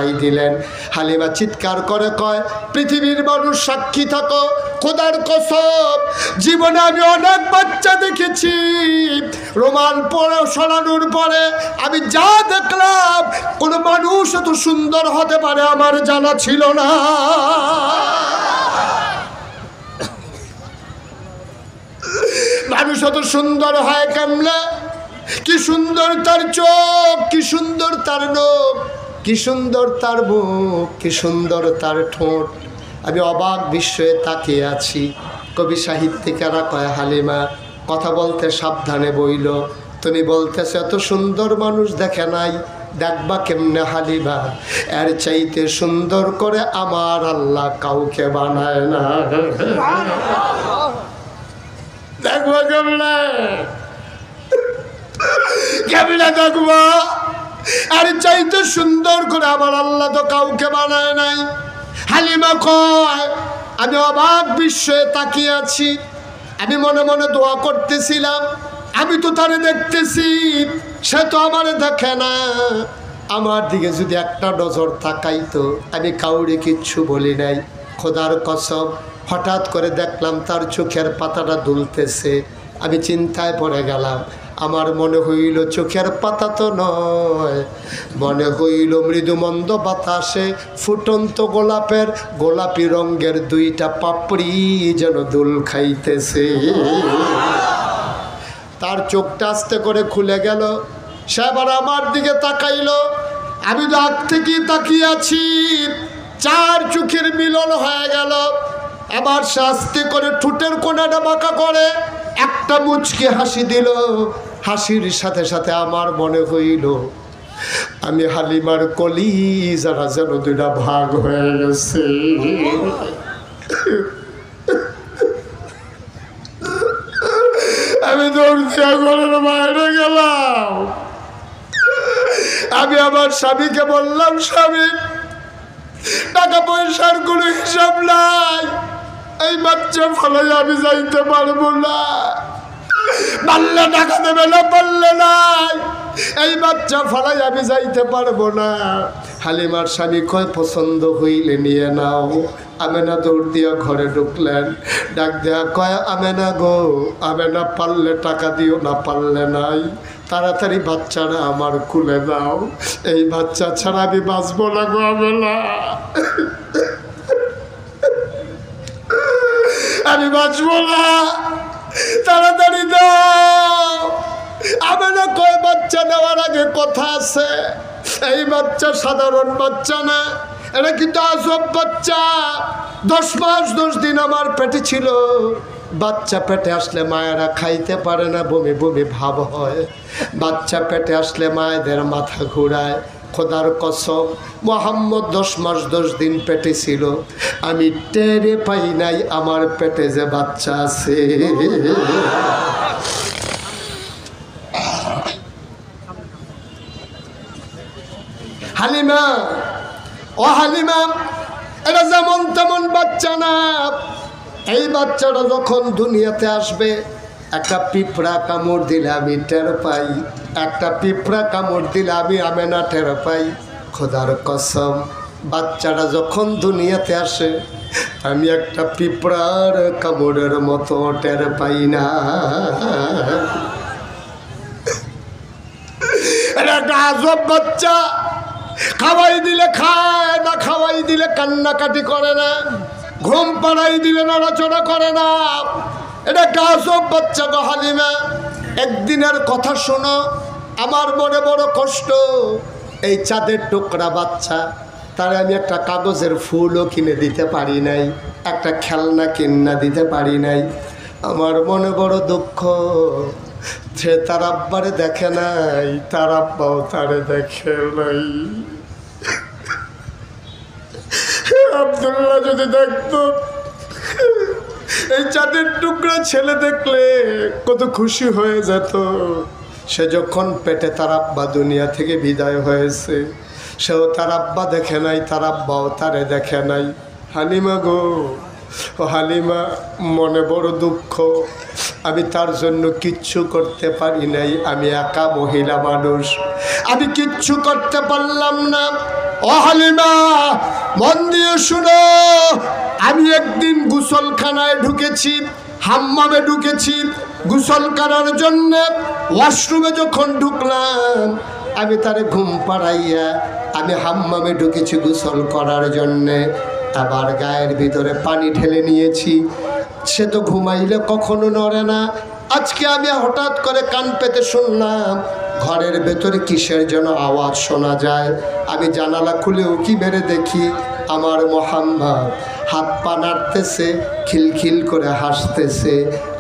ধরাই দিলেন। হালিমা চিৎকার করে কয়, পৃথিবীর মানুষ সাক্ষী থাকো, খোদার কসম জীবনে আমি অনেক বাচ্চা দেখেছি, রুমাল পরে সরানোর পরে আমি যা দেখলাম কোনো মানুষ এত সুন্দর হতে পারে আমার জানা ছিল না। মানুষ এত সুন্দর হয় কেমনে? কি সুন্দর তার চোখ, কি সুন্দর তার নখ, কি সুন্দর তার মুখ, কি সুন্দর তার ঠোঁট। আমি অবাক বিস্ময়ে তাকিয়ে আছি। কবি সাহিত্যিকেরা কয়, হালিমা কথা বলতে সাবধানে বইল, তুমি বলতেছো এত সুন্দর মানুষ দেখে নাই, দেখবা কেমনে হালিমা, এর চাইতে সুন্দর করে আমার আল্লাহ কাউকে বানায় না। দেখবা কেমনে, কেমনে দেখবা, আর চাইতে সুন্দর করে আমার আল্লাহ তো কাউকে বানায় নাই। হালিমা কয়, আমি অবাক বিস্ময়ে তাকিয়ে আছি। আমি মনে মনে দোয়া করতেছিলাম, আমি তো তারে দেখতেছি, সে তো আমারে দেখে না। আমার দিকে যদি একটা নজর তাকাইতো, আমি কাউরে কিচ্ছু বলি নাই। খোদার কসম হঠাৎ করে দেখলাম তার চোখের পাতাটা দুলতেছে। আমি চিন্তায় পড়ে গেলাম। আমার মনে হইল চোখের পাতা তো নয়, মনে হইল মৃদুমন্দ বাতাসে ফুটন্ত গোলাপের গোলাপি রঙের দুইটা পাপড়ি যেন দুল খাইতেছে। তার চোখটা আস্তে করে খুলে গেল, সে আবার আমার দিকে তাকাইল। আমি তো আগ থেকেই তাকিয়ে আছি, চার চোখের মিলন হয়ে গেল। আবার সে আস্তে করে ঠোঁটের কোণাটা বাঁকা করে একটা মুচকি হাসি দিল। হাসির সাথে সাথে আমার মনে হইল আমি হালিমার কলিজারা যেন দুইটা ভাগ হয়ে গেছে। আমি দৌড়িয়া ঘরের বাইরে গেলাম। আমি আমার স্বামীকে বললাম, স্বামী টাকা পয়সার কোনো হিসাব নাই, এই বাচ্চা ফলাই আমি যাইতে পারবো না। পারলে টাকা দেবে না, পারলে নাই, এই বাচ্চা ফলাই আমি যাইতে পারবো না। হালিমার স্বামী কয়, পছন্দ হইলে নিয়ে নাও। আমেনা দৌড় দিয়া ঘরে ঢুকলেন, ডাক দেয়া কয়, আমেনা গো, আমেনা পারলে টাকা দিও, না পারলে নাই, তাড়াতাড়ি বাচ্চারা আমার কুলে দাও, এই বাচ্চা ছাড়া আমি বাঁচবো না গো আমেনা, আমি বাঁচবো না, তাড়াতাড়ি দাও। আমেনা কয়, বাচ্চা নেওয়ার আগে কথা আছে, এই বাচ্চা সাধারণ বাচ্চা না, এটা কিন্তু আজব বাচ্চা। 10 মাস 10 দিন আমার পেটে ছিল। বাচ্চা পেটে আসলে মায়েরা খাইতে পারে না, বমি বমি ভাব হয়। বাচ্চা পেটে আসলে মায়েদের মাথা ঘুরায়। খোদার কসম, মোহাম্মদ 10 মাস 10 দিন পেটে ছিল, আমি টেরে পাই নাই আমার পেটে যে বাচ্চা আছে। হালিমা, ও হালিমা, এটা যেমন তেমন বাচ্চা না। এই বাচ্চাটা যখন দুনিয়াতে আসবে, একটা পিঁপড়া কামড় দিলে আমি টের পাই, একটা পিঁপড়া কামড় দিলে আমি আমেনা টের পাই। খোদার কসম, বাচ্চাটা যখন দুনিয়াতে আসে, আমি একটা পিঁপড়ার কামড়ের মতো টের পাই না। এটা একটা আজব বাচ্চা। খাওয়াই দিলে খায় না, খাওয়াই দিলে কান্নাকাটি করে না, ঘুম পাড়াই দিলে নড়াচড়া করে না। এটা গাছব বাচ্চা গো হালিমা। একদিনের কথা শোনো, আমার মনে বড় কষ্ট। এই চাঁদের টুকরা বাচ্চা, তারা আমি একটা কাগজের ফুলও কিনে দিতে পারি নাই, একটা খেলনা কিনা দিতে পারি নাই। আমার মনে বড় দুঃখ। সে তার আব্বারে দেখে নাই, তার আব্বাও তারে দেখে নাই। আব্দুল্লাহ যদি দেখতো, এই চাঁদের টুকরা ছেলে দেখলে কত খুশি হয়ে যেত। সে যখন পেটে তার আব্বা দুনিয়া থেকে বিদায় হয়েছে, সেও তার আব্বা দেখে নাই, তার আব্বাও তারে দেখে নাই। হালিমা গো, ও হালিমা, মনে বড় দুঃখ। আমি তার জন্য কিচ্ছু করতে পারি নাই। আমি একা মহিলা মানুষ, আমি কিচ্ছু করতে পারলাম না। ও ও হালিমা মন দিয়ে শুনো, আমি একদিন গোসলখানায় ঢুকেছি, হাম্মামে ঢুকেছি গোসল করার জন্য। ওয়াশরুমে যখন ঢুকলাম, আমি তারে ঘুম পাড়াইয়া আমি হাম্মামে ঢুকেছি গোসল করার জন্যে। আবার গায়ের ভিতরে পানি ঢেলে নিয়েছি। সে তো ঘুমাইলে কখনো নড়ে না। আজকে আমি হঠাৎ করে কান পেতে শুনলাম ঘরের ভেতরে কিসের যেন আওয়াজ শোনা যায়। আমি জানালা খুলে উকি মেরে দেখি আমার মোহাম্মদ হাত পা নাড়তেছে, খিলখিল করে হাসতেছে,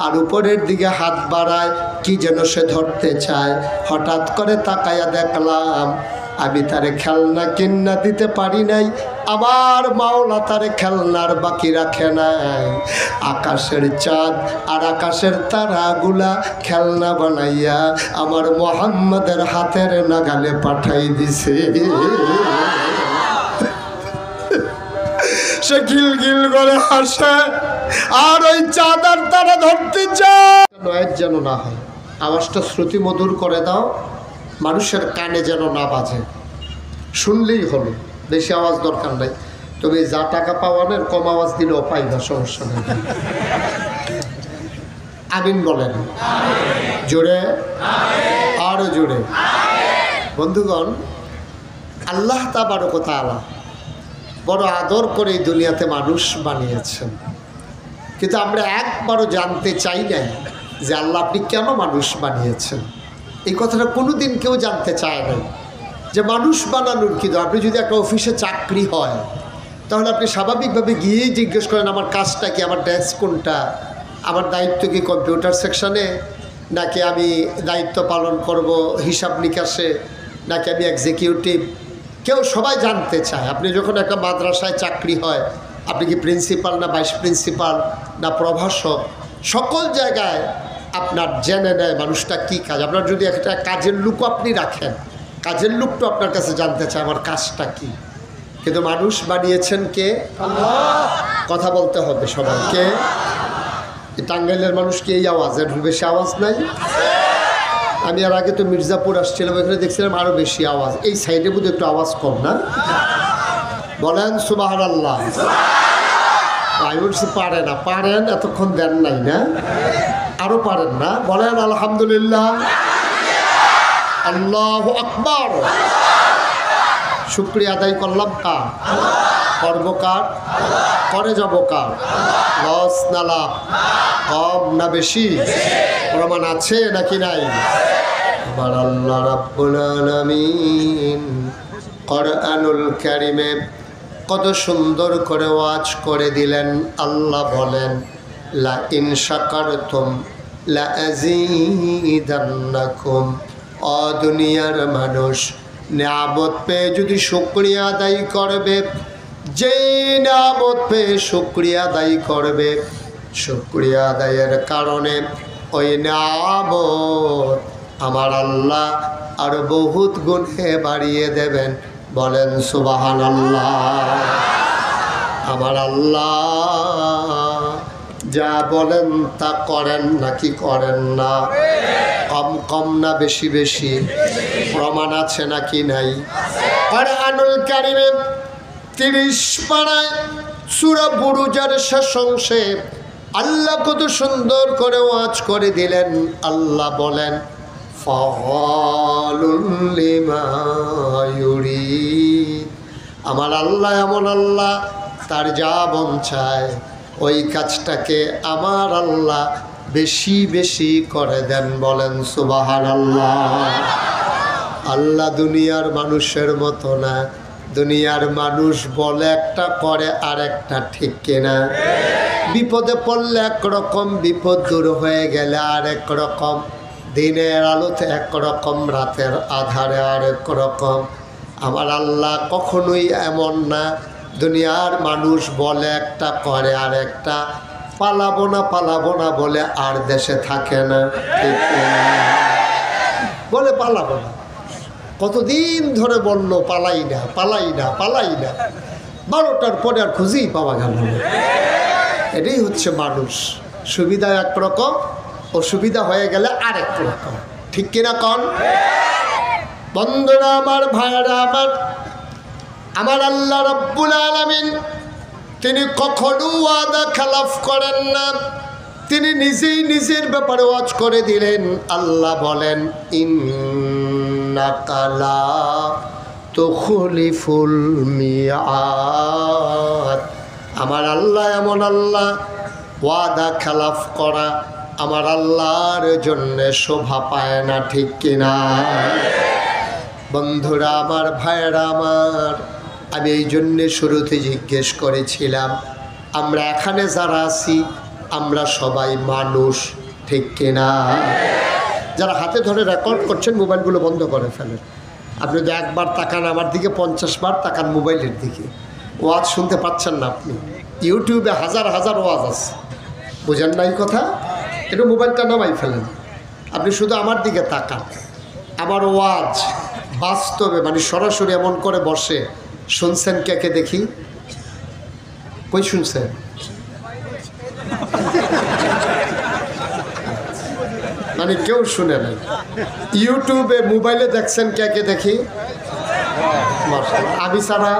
আর উপরের দিকে হাত বাড়ায়, কি যেন সে ধরতে চায়। হঠাৎ করে তাকায়া দেখলাম আমি তারে খেলনা কিন্না দিতে পারি নাই, আমার মাওলা তারে খেলনার বাকি রাখে নাই। আকাশের চাঁদ আর আকাশের তারাগুলা খেলনা বানাইয়া আমার মোহাম্মদের হাতের নাগালে পাঠাই দিছে। সে গিলগিল করে হাসে, আর ওই চাঁদ আর তারা ধরতে চায়। নয়ের যেন না হয়, আওয়াজটা শ্রুতি মধুর করে দাও, মানুষের কানে যেন না বাজে, শুনলেই হলো, বেশি আওয়াজ দরকার নাই। তুমি যা টাকা পাওয়ানের কম আওয়াজ দিলেও পাইবা, সমস্যা নেই। আমিন বলেন জোরে, আরো জোরে। বন্ধুগণ, আল্লাহ তাবারক ওয়া তাআলা বড় আদর করে এই দুনিয়াতে মানুষ বানিয়েছেন, কিন্তু আমরা একবারও জানতে চাই নাই যে আল্লাহ আপনি কেন মানুষ বানিয়েছেন। এই কথাটা কোনোদিন কেউ জানতে চায় নাই যে মানুষ বানানোর কি। আপনি যদি একটা অফিসে চাকরি হয়, তাহলে আপনি স্বাভাবিকভাবে গিয়েই জিজ্ঞেস করেন আমার কাজটা কি, আমার ডেস্ক কোনটা, আমার দায়িত্ব কি কম্পিউটার সেকশনে, নাকি আমি দায়িত্ব পালন করব হিসাব নিকাশে, নাকি আমি এক্সিকিউটিভ। কেউ সবাই জানতে চায়। আপনি যখন একটা মাদ্রাসায় চাকরি হয়, আপনি কি প্রিন্সিপাল না ভাইস প্রিন্সিপাল না প্রভাষক, সকল জায়গায় আপনার জেনে নেয় মানুষটা কী কাজ। আপনার যদি একটা কাজের লুকও আপনি রাখেন, কাজের লুকটা আপনার কাছে জানতে চায় আমার কাজটা কি। কিন্তু মানুষ বানিয়েছেন কে? কথা বলতে হবে সবাইকে। টাঙ্গাইলের মানুষ কি এই আওয়াজ, এর বেশি আওয়াজ নাই? আমি আর আগে তো মির্জাপুর আসছিলাম, এখানে দেখছিলাম আরও বেশি আওয়াজ। এই সাইডে বোধহয় একটু আওয়াজ কম না? বলেন সুবহানাল্লাহ। আমি বলছি পারে না, পারেন, এতক্ষণ দেন নাই না, আরও পারেন না, বলেন আলহামদুলিল্লাহ, আল্লাহু আকবার। শুকরিয়া আদায় করলাম কার? করবো কার? করে যাব কার? লস না লাভ, কম না বেশি, প্রমাণ আছে নাকি নাই? আমার আল্লাহ রাব্বুল আলামিন কোরআনুল কারীমে কত সুন্দর করে ওয়াজ করে দিলেন। আল্লাহ বলেন লা ইন শাকারতুম লা আযীদান্নাকুম। ও দুনিয়ার মানুষ, নিয়ামত পেয়ে যদি শুকরিয়া আদায় করবে, যেই নিয়ামত পেয়ে শুকরিয়া আদায় করবে, শুকরিয়া আদায়ের কারণে ওই নিয়ামত আমার আল্লাহ আরো বহুত গুণে বাড়িয়ে দেবেন। বলেন সুবহানাল্লাহ। আমার আল্লাহ যা বলেন তা করেন নাকি করেন না? কম কম না বেশি বেশি? প্রমাণ আছে নাকি নাই? কোরআনুল কারীমে 30 পারায় সূরা বুরুজের শেষ অংশে আল্লাহ কত সুন্দর করে ওয়াজ করে দিলেন। আল্লাহ বলেন ফাআলুল লিমা ইউরিদ। আমার আল্লাহ এমন আল্লাহ, তার যা মন চায় ওই কাজটাকে আমার আল্লাহ বেশি বেশি করে দেন। বলেন সুবহানাল্লাহ। আল্লাহ দুনিয়ার মানুষের মতো না। দুনিয়ার মানুষ বলে একটা, করে আর একটা, ঠিক কিনা? বিপদে পড়লে একরকম, বিপদ দূর হয়ে গেলে আর এক রকম, দিনের আলোতে একরকম, রাতের আধারে আর এক রকম। আমার আল্লাহ কখনোই এমন না। দুনিয়ার মানুষ বলে একটা, করে আর একটা, পালাবো না বলে আর দেশে থাকে না, ঠিক না? বলে পালাবো না, কতদিন ধরে বললো পালাই না। 12টার পরে আর খুঁজেই পাওয়া গেল না। এটাই হচ্ছে মানুষ। সুবিধা একরকম, অসুবিধা হয়ে গেলে আরেক রকম, ঠিক কিনা কন? বন্ধুরা আমার, ভাইরা আমার, আমার আল্লাহ রাব্বুল আলামিন তিনি কখনো ওয়াদা খেলাফ করেন না। তিনি নিজেই নিজের ব্যাপারে ওয়াজ করে দিলেন। আল্লাহ বলেন, ইন্নাকা লা তুখলিফুল মিআদ। আমার আল্লাহ এমন আল্লাহ, ওয়াদা খেলাফ করা আমার আল্লাহর জন্য শোভা পায় না, ঠিক কিনা? বন্ধুরা আমার, ভাইয়েরা আমার, আমি এই জন্যে শুরুতে জিজ্ঞেস করেছিলাম, আমরা এখানে যারা আছি আমরা সবাই মানুষ, ঠিক কিনা? যারা হাতে ধরে রেকর্ড করছেন মোবাইলগুলো বন্ধ করে ফেলেন। আপনি যদি একবার তাকান আমার দিকে, 50 বার তাকান মোবাইলের দিকে। ওয়াজ শুনতে পাচ্ছেন না আপনি? ইউটিউবে হাজার হাজার ওয়াজ আছে, বুঝেন না এই কথা? একটু মোবাইলটা নামাই ফেলেন, আপনি শুধু আমার দিকে তাকান। আমার ওয়াজ বাস্তবে মানে সরাসরি এমন করে বসে শুনছেন কে কে দেখি? কই শুনছেন? মানে কেউ শুনে নাই। ইউটিউবে মোবাইলে দেখছেন কে কে দেখি? আমি ছাড়া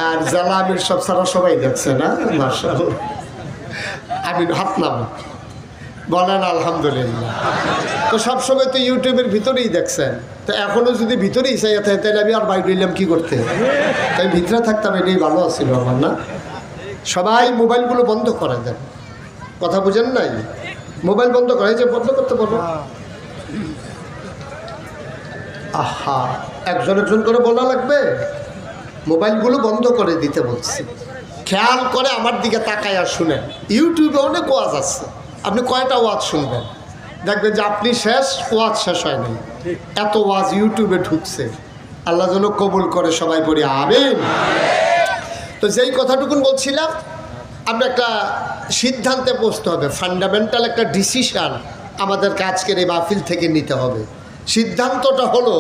আর জালা আমির সব ছাড়া সবাই দেখছে না? মাশাআল্লাহ। আমি হাত নাম বলেন আলহামদুলিল্লাহ। তো সবসময় তো ইউটিউবের ভিতরেই দেখছেন, তো এখনও যদি ভিতরেই চাই থাকে তাহলে আমি আর বাইরে এলাম কী করতে? তাই ভিতরে থাকতাম, এটাই ভালো আছিল আমার, না? সবাই মোবাইলগুলো বন্ধ করে দেন। কথা বুঝেন নাই? মোবাইল বন্ধ করে, যে বন্ধ করতে বলো। আহা, একজন একজন করে বলা লাগবে? মোবাইলগুলো বন্ধ করে দিতে বলছি। খেয়াল করে আমার দিকে তাকায় আর শুনেন। ইউটিউবে অনেক ওয়াজ আছে, আপনি কয়টা ওয়াজ শুনবেন? দেখবেন যে আপনি শেষ, ওয়াজ শেষ হয় নাই, এত ওয়াজ ইউটিউবে ঢুকছে। আল্লাহ যেন কবুল করে, সবাই বলি আমিন। তো যেই কথাটুকুন বলছিলাম, আমরা একটা সিদ্ধান্তে পৌঁছতে হবে, ফান্ডামেন্টাল একটা ডিসিশান আমাদেরকে আজকের এই মাহফিল থেকে নিতে হবে। সিদ্ধান্তটা হলো,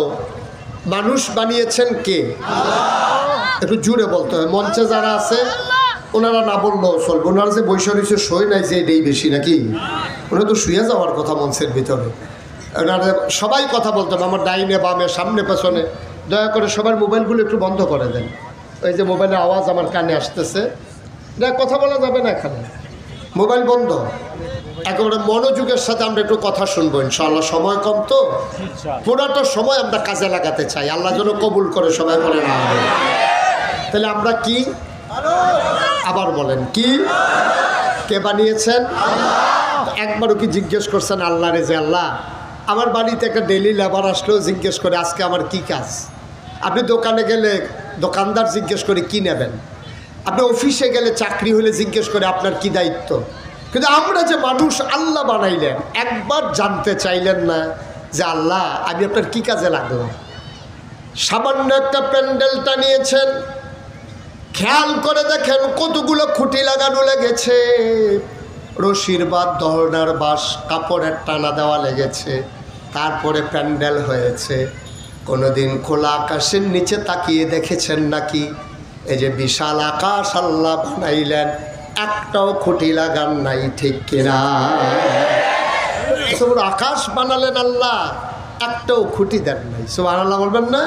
মানুষ বানিয়েছেন কে? একটু জুড়ে বলতে হবে। মঞ্চে যারা আছে ওনারা না বললেও চলবে, ওনারা যে বৈশা রয়েছে সই নাই যে এটাই বেশি নাকি? ওনারা তো শুয়ে যাওয়ার কথা মঞ্চের ভিতরে। ওনারা সবাই কথা বলতে হবে, আমার ডাইনে বামে সামনে পেছনে। দয়া করে সবার মোবাইলগুলো একটু বন্ধ করে দেন। ওই যে মোবাইলের আওয়াজ আমার কানে আসতেছে, না কথা বলা যাবে না এখানে, মোবাইল বন্ধ। একেবারে মনোযোগের সাথে আমরা একটু কথা শুনবো ইনশাআল্লাহ। সময় কম তো, পুরাটা সময় আমরা কাজে লাগাতে চাই। আল্লাহ যেন কবুল করে, সবাই বলে না। তাহলে আমরা কি? আবার বলেন কি? কে বানিয়েছেন? একবারও কি জিজ্ঞেস করছেন আল্লাহরে যে আল্লাহ, আমার বাড়িতে একটা ডেইলি লেবার আসলেও জিজ্ঞেস করে আজকে আমার কি কাজ? আপনি দোকানে গেলে দোকানদার জিজ্ঞেস করে কি নেবেন? আপনি অফিসে গেলে চাকরি হলে জিজ্ঞেস করে আপনার কি দায়িত্ব? কিন্তু আমরা যে মানুষ আল্লাহ বানাইলেন, একবার জানতে চাইলেন না যে আল্লাহ আমি আপনার কি কাজে লাগলাম? সামান্য একটা প্যান্ডেলটা নিয়েছেন, খেয়াল করে দেখেন কতগুলো খুঁটি লাগানো লেগেছে, রশির বাদ, দহনার বাঁশ, কাপড়ের টানা দেওয়া লেগেছে, তারপরে প্যান্ডেল হয়েছে। কোনোদিন খোলা আকাশের নিচে তাকিয়ে দেখেছেন নাকি? এই যে বিশাল আকাশ আল্লাহ বানাইলেন, একটাও খুঁটি লাগান নাই, ঠিক কিনা? আকাশ বানালেন আল্লাহ, একটাও খুঁটি দেন নাই। সুবহানাল্লাহ বলবেন না?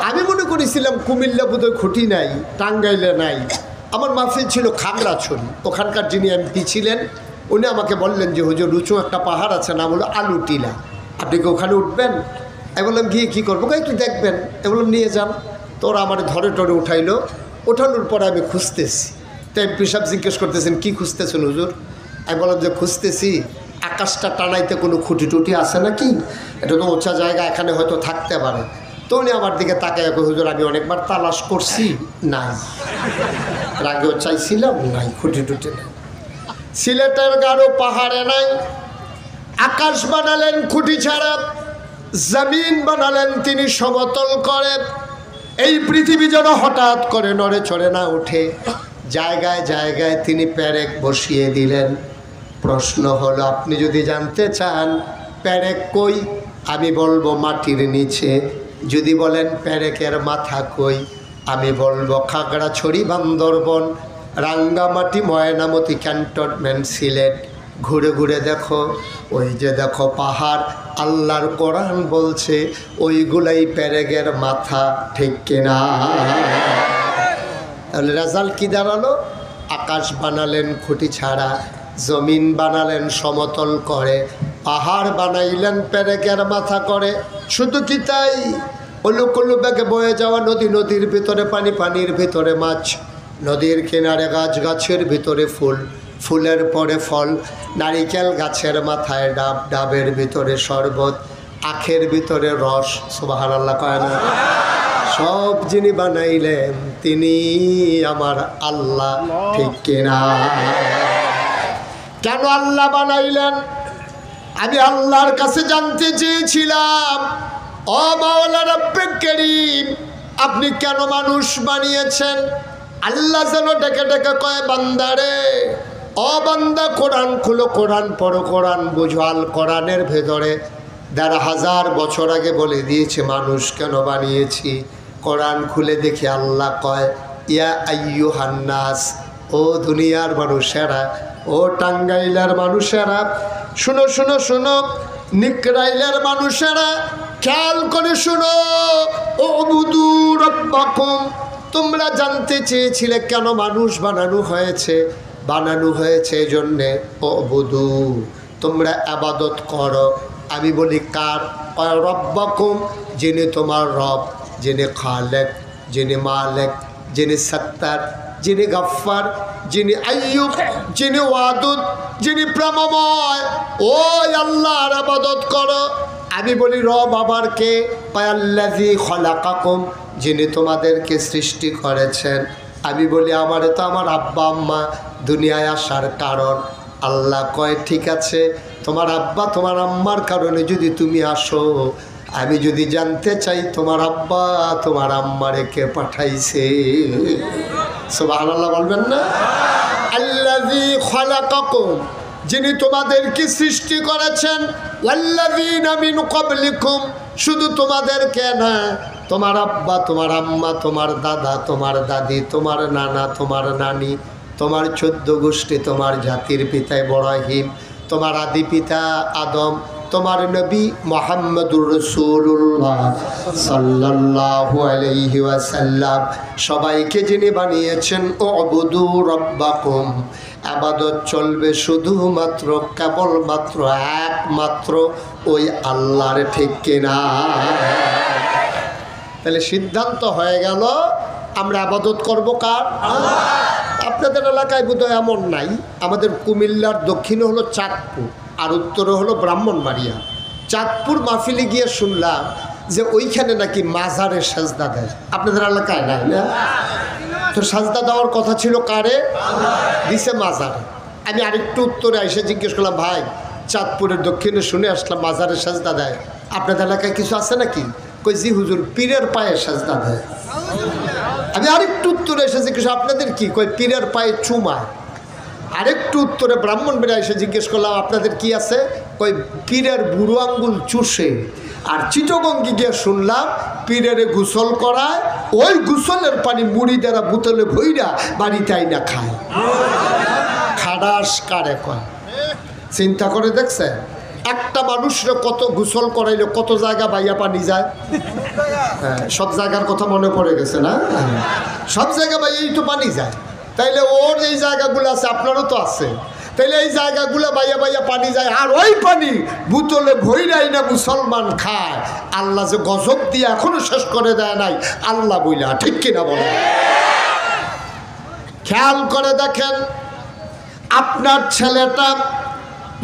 আমি মনে করেছিলাম কুমিল্লা বোধহয় খুঁটি নাই, টাঙ্গাইলে নাই। আমার মাহফিল ছিল খাগড়াছড়ি, ওখানকার যিনি এমপি ছিলেন উনি আমাকে বললেন যে হুজুর উঁচু একটা পাহাড় আছে, নাম হলো আলুটিলা, আপনি কি ওখানে উঠবেন? আমি বললাম গিয়ে কী করবো? একটু দেখবেন। আমি বললাম নিয়ে যান। তো ওরা আমার ধরে টরে উঠাইলো। ওঠানোর পরে আমি খুঁজতেছি, তো এমপি সাহেব জিজ্ঞেস করতেছেন কি খুঁজতেছেন হুজুর? আমি বললাম যে খুঁজতেছি আকাশটা টানাইতে কোনো খুঁটি টুটি আছে নাকি, এটা তো উঁচা জায়গা, এখানে হয়তো থাকতে পারে। তো উনি আমার দিকে তাকায় হুজুর আমি অনেকবার তালাশ করছি, নাই। আগেও চাইছিলাম, নাই, খুঁটি টুটি নাই। সিলেটের গাঢ় পাহাড়ে নাই। আকাশ বানালেন খুঁটি ছাড়া, জমিন বানালেন তিনি সমতল করে। এই পৃথিবী যেন হঠাৎ করে নড়ে চড়ে না ওঠে, জায়গায় জায়গায় তিনি পেরেক বসিয়ে দিলেন। প্রশ্ন হলো, আপনি যদি জানতে চান পেরেক কই, আমি বলবো মাটির নিচে। যদি বলেন পেরেকের মাথা কই, আমি বলবো খাগড়াছড়ি, বান্দরবন, রাঙ্গামাটি, ময়নামতি, ক্যান্টনমেন্ট, সিলেট। ঘুরে ঘুরে দেখো, ওই যে দেখো পাহাড়, আল্লাহর কোরআন বলছে ওইগুলাই পেরেকের মাথা, ঠিক কিনা? তাহলে রেজাল্ট কি দাঁড়ালো? আকাশ বানালেন খুঁটি ছাড়া, জমিন বানালেন সমতল করে, পাহাড় বানাইলেন পেরেকের মাথা করে। শুধু কি তাই? উলুক বেগে বয়ে যাওয়া নদী, নদীর ভিতরে পানি, পানির ভিতরে মাছ, নদীর কিনারে গাছ, গাছের ভিতরে ফুল, ফুলের পরে ফল, নারিকেল গাছের মাথায় ডাব, ডাবের ভিতরে শরবত, আখের ভিতরে রস। সুবহানাল্লাহ কয় না? সব যিনি বানাইলেন তিনি আমার আল্লাহ, ঠিক কিনা? কেন আল্লাহ বানাইলেন? আমি আল্লাহর কাছে জানতে চেয়েছিলাম, ও মাওলা রব্বে কারীম, আপনি কেন মানুষ বানিয়েছেন? আল্লাহ যেন ডেকে ডেকে কয়, বান্দারে, ও বান্দা, কোরআন খুলো, কোরআন পড়ো, কোরআন বুঝো। আল কোরআনের ভেতরে ১,৫০০ বছর আগে বলে দিয়েছে মানুষ কেন বানিয়েছি। কোরআন খুলে দেখি আল্লাহ কয়, ইয়া আইয়ুহান নাস, ও দুনিয়ার মানুষেরা, ও টাঙ্গাইলের মানুষেরা, শুনো শুনো শুনো, নিকরাইলের মানুষেরা, খেয়াল করে শুনো, উবুদু রাব্বাকুম, তোমরা জানতে চেয়েছিলে কেন মানুষ বানানো হয়েছে। বানানো হয়েছে এই জন্যে, উবুদু, তোমরা ইবাদত করো। আমি বলি কার? রব্বাকুম, যিনি তোমার রব, যিনি খালেক, যিনি মালেক, যিনি সত্তার, যিনি গফ্ফার, যিনি আইয়ুব, যিনি ওয়াদুদ, যিনি প্রেমময়, ওই আল্লাহর ইবাদত করো। আমি বলি রব আবার কে? আল্লাযী খলাকাকুম, যিনি তোমাদেরকে সৃষ্টি করেছেন। আমি বলি আমারে তো আমার আব্বা আম্মা দুনিয়ায় আসার কারণ। আল্লাহ কয়, ঠিক আছে, তোমার আব্বা তোমার আম্মার কারণে যদি তুমি আসো, আমি যদি জানতে চাই তোমার আব্বা তোমার আম্মারে কে পাঠাইছে। সুবহানাল্লাহ বলবেন না? আল্লাযী খলাকাকুম, যিনি তোমাদেরকে সৃষ্টি করেছেন, ওয়াল্লাযীনা মিন ক্বাবলিকুম, শুধু তোমাদেরকে না, তোমার আব্বা তোমার আম্মা, তোমার দাদা তোমার দাদি, তোমার নানা তোমার নানি, তোমার 14 গোষ্ঠী, তোমার জাতির পিতা ইব্রাহিম, তোমার আদি পিতা আদম, তোমার নবী মুহাম্মদুর রাসূলুল্লাহ সাল্লাল্লাহু আলাইহি ওয়াসাল্লাম, সবাইকে যিনি বানিয়েছেন, উবুদু রাব্বাকুম, ইবাদত চলবে শুধুমাত্র কেবলমাত্র একমাত্র ওই আল্লাহর, ঠিক কিনা? তাহলে সিদ্ধান্ত হয়ে গেল আমরা ইবাদত করব কার? আল্লাহ। আপনাদের এলাকায় বোধহয় এমন নাই। আমাদের কুমিল্লার দক্ষিণে হলো চাঁদপুর আর উত্তরে হলো ব্রাহ্মণবাড়িয়া। চাঁদপুর মাহফিলে গিয়ে শুনলাম যে ওইখানে নাকি মাজারে সাজদা দেয়। আপনাদের এলাকায় নাই না? তো সাজদা দেওয়ার কথা ছিল কারে? দিছে মাজারে। আমি আরেকটু উত্তরে এসে জিজ্ঞেস করলাম, ভাই চাঁদপুরের দক্ষিণে শুনে আসলাম মাজারে সাজদা দেয়, আপনাদের এলাকায় কিছু আছে নাকি? কই জি হুজুর, পীরের পায়ে সাজদা দেয়। আমি আরেকটু উত্তরে এসে জিজ্ঞেস, আপনাদের কি? কই পীরের পায়ে চুমায়। আরেকটু উত্তরে ব্রাহ্মণবাড়িয়া এসে জিজ্ঞেস করলাম, আপনাদের কি আছে? কই পীরের বুড়ো আঙ্গুল চুষে। আর চিটগঙ্গি গিয়ে শুনলাম পীরের গোসল করায়, ওই গোসলের পানি মুড়ি দ্বারা বোতলে ভইরা বাড়িতে আইনা খায়। খাডাস কারে কয়? চিন্তা করে দেখছেন একটা মানুষরে কত গোসল করাইলে কত জায়গা বাইয়া পানি যায়? হ্যাঁ, সব জায়গার কথা মনে পড়ে গেছে না? সব জায়গা বাইয়াই তো পানি যায়। তাইলে ওর এই জায়গাগুলো আছে, আপনারও তো আছে। তাইলে এই জায়গাগুলো বাইয়া বাইয়া পানি যায়, আর ওই পানি বোতলে ভইরাই না মুসলমান খায়। আল্লাহ যে গজব দিয়ে এখনো শেষ করে দেয় নাই আল্লাহ বইলা, ঠিক কিনা বলে? খেয়াল করে দেখেন, আপনার ছেলেটা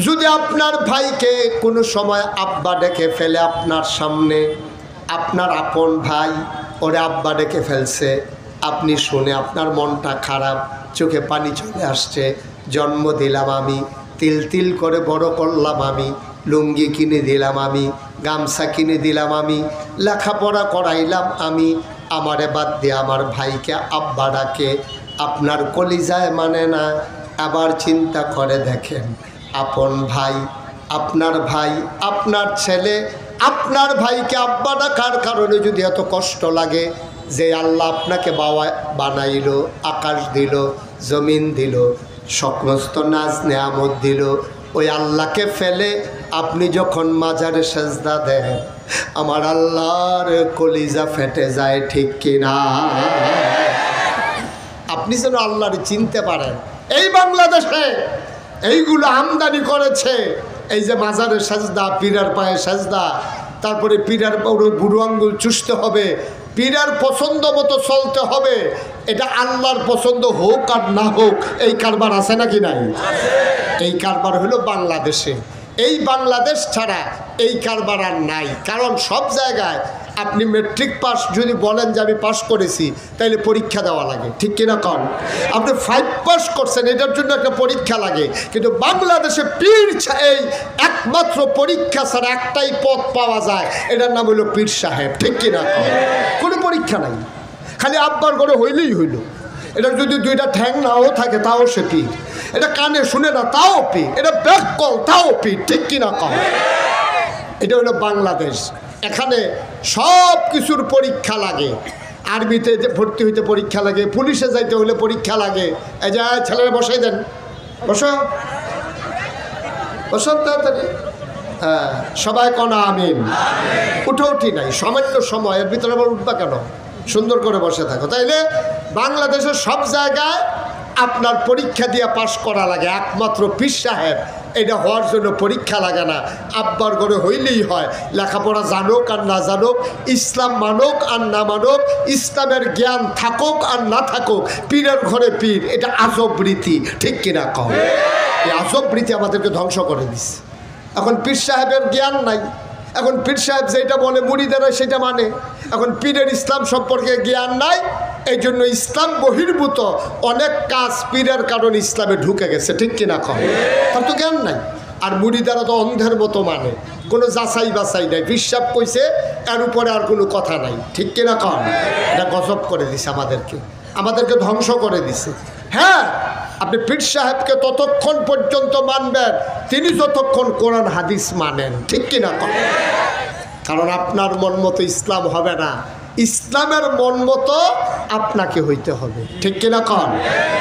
যদি আপনার ভাইকে কোনো সময় আব্বা ডেকে ফেলে আপনার সামনে, আপনার আপন ভাই ওরে আব্বা ডেকে ফেলছে, আপনি শুনে আপনার মনটা খারাপ, চোখে পানি চলে আসছে। জন্ম দিলাম আমি, তিল তিল করে বড় করলাম আমি, লুঙ্গি কিনে দিলাম আমি, গামছা কিনে দিলাম আমি, লেখাপড়া করাইলাম আমি, আমারে বাদ দিয়ে আমার ভাইকে আব্বা ডাকে, আপনার কলিজায় মানে না। আবার চিন্তা করে দেখেন, আপন ভাই, আপনার ছেলে আপনার ভাইকে আব্বা ডাকার কারণে যদি এত কষ্ট লাগে, যে আল্লাহ আপনাকে বানাইলো, আকাশ দিল, জমিন দিল, সমস্ত নাজ নেয়ামত দিল, ওই আল্লাহকে ফেলে আপনি যখন মাজারে সেজদা দেন আমার আল্লাহর কলিজা ফেটে যায়, ঠিক কিনা? আপনি যেন আল্লাহর চিনতে পারেন। এই বাংলাদেশে এইগুলো আমদানি করেছে, এই যে মাজারে সেজদা, পীরের পায়ে সেজদা, তারপরে পীরের বুড়ো আঙ্গুল চুষতে হবে, পীরের পছন্দ মতো চলতে হবে। এটা আল্লাহর পছন্দ হোক আর না হোক, এই কারবার আছে নাকি নাই? এই কারবার হলো বাংলাদেশে। এই বাংলাদেশ ছাড়া এই কারবার আর নাই। কারণ সব জায়গায় আপনি মেট্রিক পাস যদি বলেন যে আমি পাস করেছি, তাইলে পরীক্ষা দেওয়া লাগে, ঠিক কিনা কন? আপনি 5 পাস করছেন, এটার জন্য একটা পরীক্ষা লাগে। কিন্তু বাংলাদেশে পীর এই একমাত্র পরীক্ষা ছাড়া একটাই পদ পাওয়া যায়, এটার নাম হলো পীর সাহেব, ঠিক কিনা কন? কোনো পরীক্ষা নাই, খালি আব্বার করে হইলেই হইল। এটা যদি 2টা ঠ্যাং নাও থাকে তাও সে পীর, এটা কানে শুনে না তাও পীর, এটা ব্যাককল তাও পীর, ঠিক কিনা কন? এটা হলো বাংলাদেশ। এখানে সব কিছুর পরীক্ষা লাগে। আর্মিতে ভর্তি হইতে পরীক্ষা লাগে, পুলিশে যাইতে হলে পরীক্ষা লাগে। এই যে ছেলেরা বসাই দেন, বসো বসো তাড়াতাড়ি। হ্যাঁ, সবাই কনা আমিন। উঠি নাই, সামান্য সময়, এর ভিতরে আবার উঠবা কেন? সুন্দর করে বসে থাকো। তাইলে বাংলাদেশের সব জায়গায় আপনার পরীক্ষা দিয়ে পাশ করা লাগে, একমাত্র পীর সাহেব এটা হওয়ার জন্য পরীক্ষা লাগে না, আব্বার ঘরে হইলেই হয়। লেখাপড়া জানুক আর না জানুক, ইসলাম মানুক আর না মানুক, ইসলামের জ্ঞান থাকুক আর না থাকুক, পীরের ঘরে পীর, এটা আজব রীতি, ঠিক কিনা কম? এই আজব রীতি আমাদেরকে ধ্বংস করে দিচ্ছে। এখন পীর সাহেবের জ্ঞান নাই, এখন পীর সাহেব যেটা বলে মুরিদেরা সেটা মানে। এখন পীরের ইসলাম সম্পর্কে জ্ঞান নাই, এই জন্য ইসলাম বহির্ভূত অনেক কাজ পীরের কারণে ইসলামে ঢুকে গেছে, ঠিক কিনা কম? তার তো জ্ঞান নাই। আর মুরিদারা তো অন্ধের মতো মানে, কোনো যাচাই বাছাই নাই, বিশ্বাস কইছে, এর উপরে আর কোনো কথা নাই, ঠিক কিনা কম? এটা গজব করে দিছে আমাদেরকে ধ্বংস করে দিছে। হ্যাঁ, আপনি পীর সাহেবকে ততক্ষণ পর্যন্ত মানবেন তিনি যতক্ষণ কোরআন হাদিস মানেন, ঠিক কিনা কম? কারণ আপনার মন মতো ইসলাম হবে না, ইসলামের মন মতো আপনাকে হইতে হবে, ঠিক কিনা কন?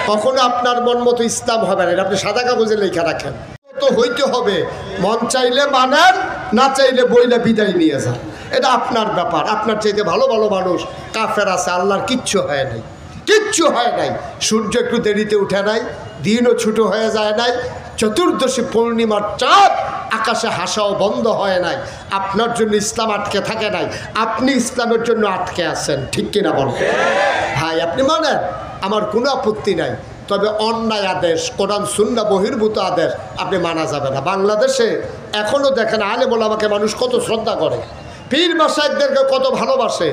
কখনো আপনার মন মতো ইসলাম হবে না, এটা আপনি সাদা কাগজে লেখা রাখেন। তো হইতে হবে, মন চাইলে মানেন, না চাইলে বইলে বিদায় নিয়ে যান, এটা আপনার ব্যাপার। আপনার চাইতে ভালো ভালো মানুষ কাফের আছে, আল্লাহর কিচ্ছু হয় নাই, কিচ্ছু হয় নাই। সূর্য একটু দেরিতে উঠে নাই, দিনও ছোট হয়ে যায় নাই, চতুর্দশী পূর্ণিমার চাঁদ আকাশে হাসাও বন্ধ হয় নাই। আপনার জন্য ইসলাম আটকে থাকে নাই, আপনি ইসলামের জন্য আটকে আছেন, ঠিক কিনা বলেন? ভাই আপনি মানেন, আমার কোনো আপত্তি নাই, তবে অন্যায় আদেশ, কোরআন সুন্নাহ বহির্ভূত আদেশ আপনি মানা যাবে না। বাংলাদেশে এখনও দেখেন আলেম ওলামাকে মানুষ কত শ্রদ্ধা করে, পীর মাশায়েখদেরকে কত ভালোবাসে।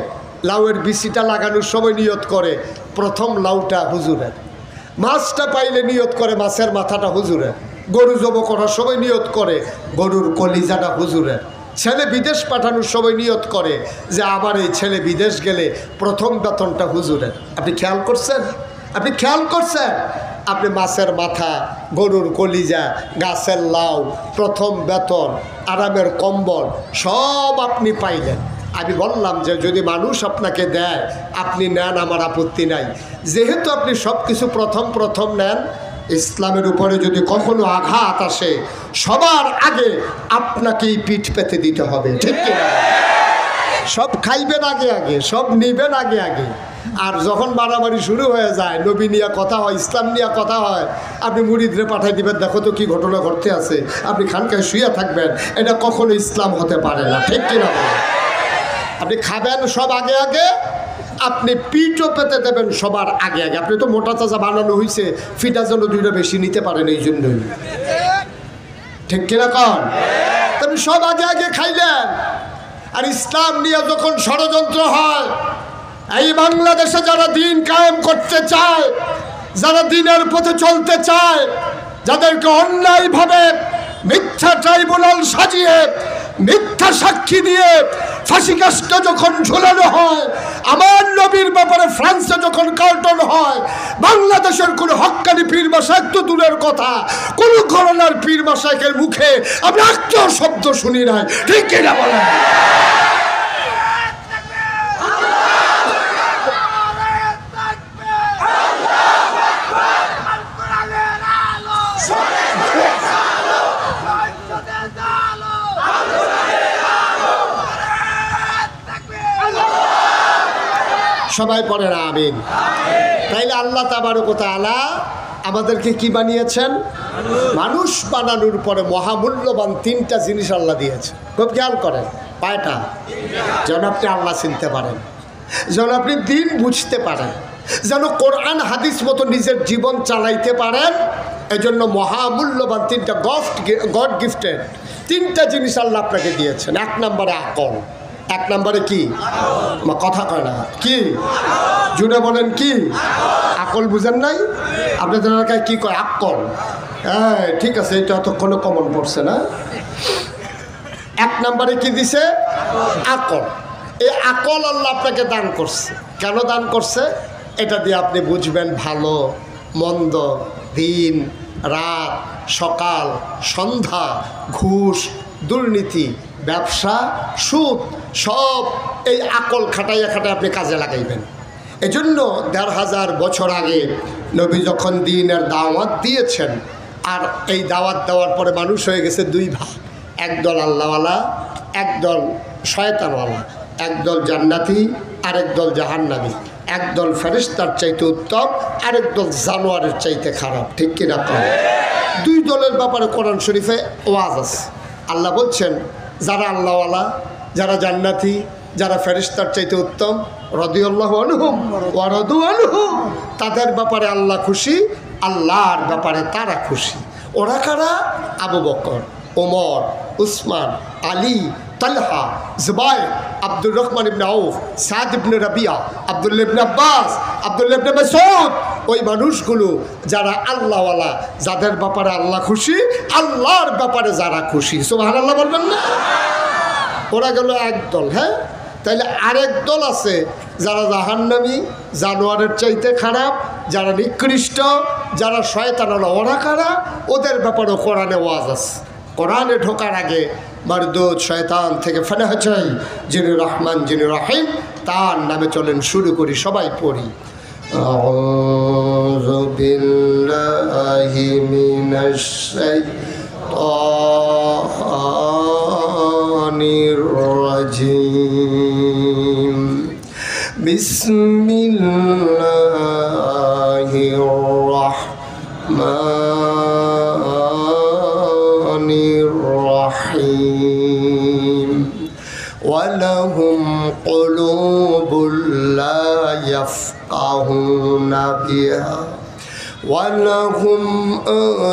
লাউয়ের বিচিটা লাগানোর সময় নিয়ত করে প্রথম লাউটা হুজুরের, মাছটা পাইলে নিয়ত করে মাছের মাথাটা হুজুরের, গরু জব করার সময় নিয়ত করে গরুর কলিজাটা হুজুরের, ছেলে বিদেশ পাঠানোর সময় নিয়ত করে যে আমার এই ছেলে বিদেশ গেলে প্রথম বেতনটা হুজুরের। আপনি খেয়াল করছেন? আপনি খেয়াল করছেন? আপনি মাছের মাথা, গরুর কলিজা, গাছের লাউ, প্রথম বেতন, আরামের কম্বল সব আপনি পাইলেন। আমি বললাম যে যদি মানুষ আপনাকে দেয় আপনি নেন, আমার আপত্তি নাই। যেহেতু আপনি সব কিছু প্রথম নেন, ইসলামের উপরে যদি কখনো আঘাত আসে সবার আগে আপনাকেই পিঠ পেতে দিতে হবে, ঠিক কিনা? সব খাইবেন আগে আগে, সব নিবেন আগে আগে। আর যখন মারামারি শুরু হয়ে যায়, নবী নিয়ে কথা হয়, ইসলাম নিয়ে কথা হয়, আপনি মুরিদরে পাঠাই দিবেন, দেখো তো কি ঘটনা ঘটতে আছে, আপনি খানকায় শুয়ে থাকবেন, এটা কখনো ইসলাম হতে পারে না, ঠিক কিনা? আপনি খাবেন সব আগে আগে, আপনি পিঠও পেতে দেবেন সবার আগে আগে। আপনি তো মোটা তাজা বানানো হয়েছে, ফিটা যেন 2টা বেশি নিতে পারেন, এই জন্যই, ঠিক কিনা কন? আপনি সব আগে আগে খাইলেন। আর ইসলাম নিয়ে যখন ষড়যন্ত্র হয়, এই বাংলাদেশে যারা দিন কায়েম করতে চায়, যারা দিনের পথে চলতে চায়, যাদেরকে অন্যায়ভাবে মিথ্যা ট্রাইব্যুনাল সাজিয়ে মিথ্যা সাক্ষী দিয়ে ফাঁসিকাষ্ট যখন ঝুলানো হয়, আমার নবীর ব্যাপারে ফ্রান্সে যখন কার্টন হয়, বাংলাদেশের কোনো হক্কানি পীর মাশায়েখ তো দূরের কথা, কোনো ঘরানার পীর মাশায়েখের মুখে আমি একটা শব্দ শুনি নাই, ঠিক কিনা বলেন? সবাই পড়েন আমিন। তাইলে আল্লাহ তাবারক ওয়া তাআলা আমাদেরকে কি বানিয়েছেন? মানুষ বানানোর পরে মহামূল্যবান তিনটা জিনিস আল্লাহ দিয়েছে। খুব খেয়াল করেন, কয়টা? যেন আপনি আল্লাহ চিনতে পারেন, যেন আপনি দিন বুঝতে পারেন, যেন কোরআন হাদিস মতো নিজের জীবন চালাইতে পারেন। এজন্য মহামূল্যবান তিনটা গড গিফটেড তিনটা জিনিস আল্লাহ আপনাকে দিয়েছেন। এক নম্বরে আকল। এক নম্বরে কি? কথা কয় না কি? জুড়ে বলেন কি? আকল বুঝেন নাই? আপনাদের এলাকায় কি কয়? আকল। হ্যাঁ ঠিক আছে, এটা এতক্ষণে কমন পড়ছে না? এক নম্বরে কি দিছে? আকল। এই আকল আল্লাহ আপনাকে দান করছে। কেন দান করছে? এটা দিয়ে আপনি বুঝবেন ভালো মন্দ, দিন রাত, সকাল সন্ধ্যা, ঘুষ, দুর্নীতি, ব্যবসা, সুদ, সব এই আকল খাটাইয়া খাটাই আপনি কাজে লাগাইবেন। এজন্য ১৫০০ বছর আগে নবী যখন দ্বীনের দাওয়াত দিয়েছেন, আর এই দাওয়াত দেওয়ার পরে মানুষ হয়ে গেছে দুই ভাগ, একদল আল্লাহওয়ালা, একদল শয়তানওয়ালা, একদল জান্নাতি আরেক দল জাহান্নামী, একদল ফেরেশতার চাইতে উত্তম আরেক দল জানোয়ারের চাইতে খারাপ। ঠিক কিনা? দুই দলের ব্যাপারে কোরআন শরীফে ওয়াজ আছে। আল্লাহ বলছেন যারা আল্লাহওয়ালা, যারা জান্নাতি, যারা ফেরেশতার চাইতে উত্তম, রাদিয়াল্লাহু আনহুম ওয়া রাদু আনহু, তাদের ব্যাপারে আল্লাহ খুশি, আল্লাহর ব্যাপারে তারা খুশি। ওরা কারা? আবু বকর, ওমর, উসমান, আলী, তালহা, জুবাইর, আব্দুর রহমান ইবনে আউফ, সাদ ইবনে রাবিয়া, আব্দুল্লাহ ইবনে আব্বাস, আব্দুল্লাহ ইবনে মাসউদ। ওই মানুষগুলো যারা আল্লাহওয়ালা, যাদের ব্যাপারে আল্লাহ খুশি, আল্লাহর ব্যাপারে যারা খুশি। সুবহানাল্লাহ বলবেন না? ওরা গেল একদল। হ্যাঁ, তাইলে আরেক দল আছে যারা জাহান্নামী, জানোয়ারের চাইতে খারাপ, যারা নিকৃষ্ট, যারা শয়তানওয়ালা। ওরা কারা? ওদের ব্যাপারে কোরআনে ওয়াজ আছে। কোরআনে ঢোকার আগে মারদুদ শয়তান থেকে ফেনা চাই, যিনি রহমান যিনি রহিম, তার নামে চলেন শুরু করি, সবাই পড়ি। আউযু বিল্লাহি মিনাশ শাইতানির রাজিম। বিসমিল্লাহির রাহমানির রাহিম। ওয়ালাহুম কুলুবুল লা ইয়াফকাহুনা বিহা ওয়ালাহুম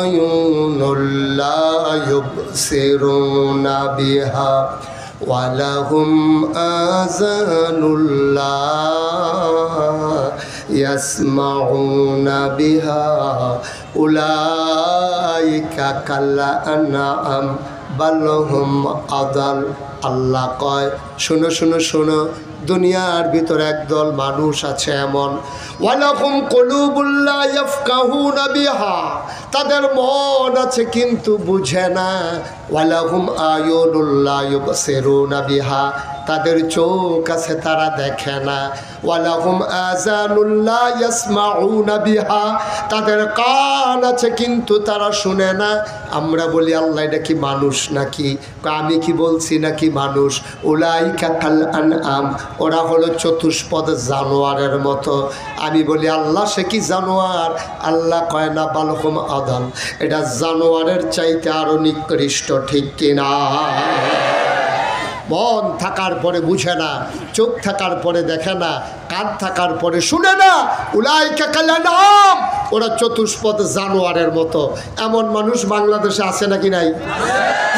আয়ুনুল লা ইউবসিরুনা বিহা ওয়ালাহুম আযানুল লা ইয়াসমাউনা বিহা উলাইকা কাল আনআম বাল হুম আদাল। আল্লাহ কয়, শোনো শোনো শোনো, দুনিয়ার ভিতরে একদল মানুষ আছে এমন, ওয়ালাহুম কুলুবুল লা ইয়াফকাহুনা বিহা, তাদের মন আছে কিন্তু বুঝে না। ওয়ালাহুম আয়ুনুল লা ইউবসিরুনা বিহা, তাদের চোখ আছে তারা দেখে না। ওয়ালাহুম আযানুল লা ইয়াসমাউনা বিহা, তাদের কান আছে কিন্তু তারা শুনে না। আমরা বলি আল্লাহ এটা কি মানুষ নাকি? আমি কি বলছি নাকি মানুষ? উলাইকা কাল আনআম, ওরা হলো চতুষ্পদ জানোয়ারের মতো। আমি বলি আল্লাহ সে কি জানোয়ার? আল্লাহ কয় না, বালহুম আদাল, এটা জানোয়ারের চাইতে আরো নিকৃষ্ট। ঠিক কিনা? মন থাকার পরে বুঝে না, চোখ থাকার পরে দেখে না, কান থাকার পরে শুনে না। উলাইকা কাল আনআম, ওরা চতুষ্পদ জানোয়ারের মতো। এমন মানুষ বাংলাদেশে আছে নাকি? নাই?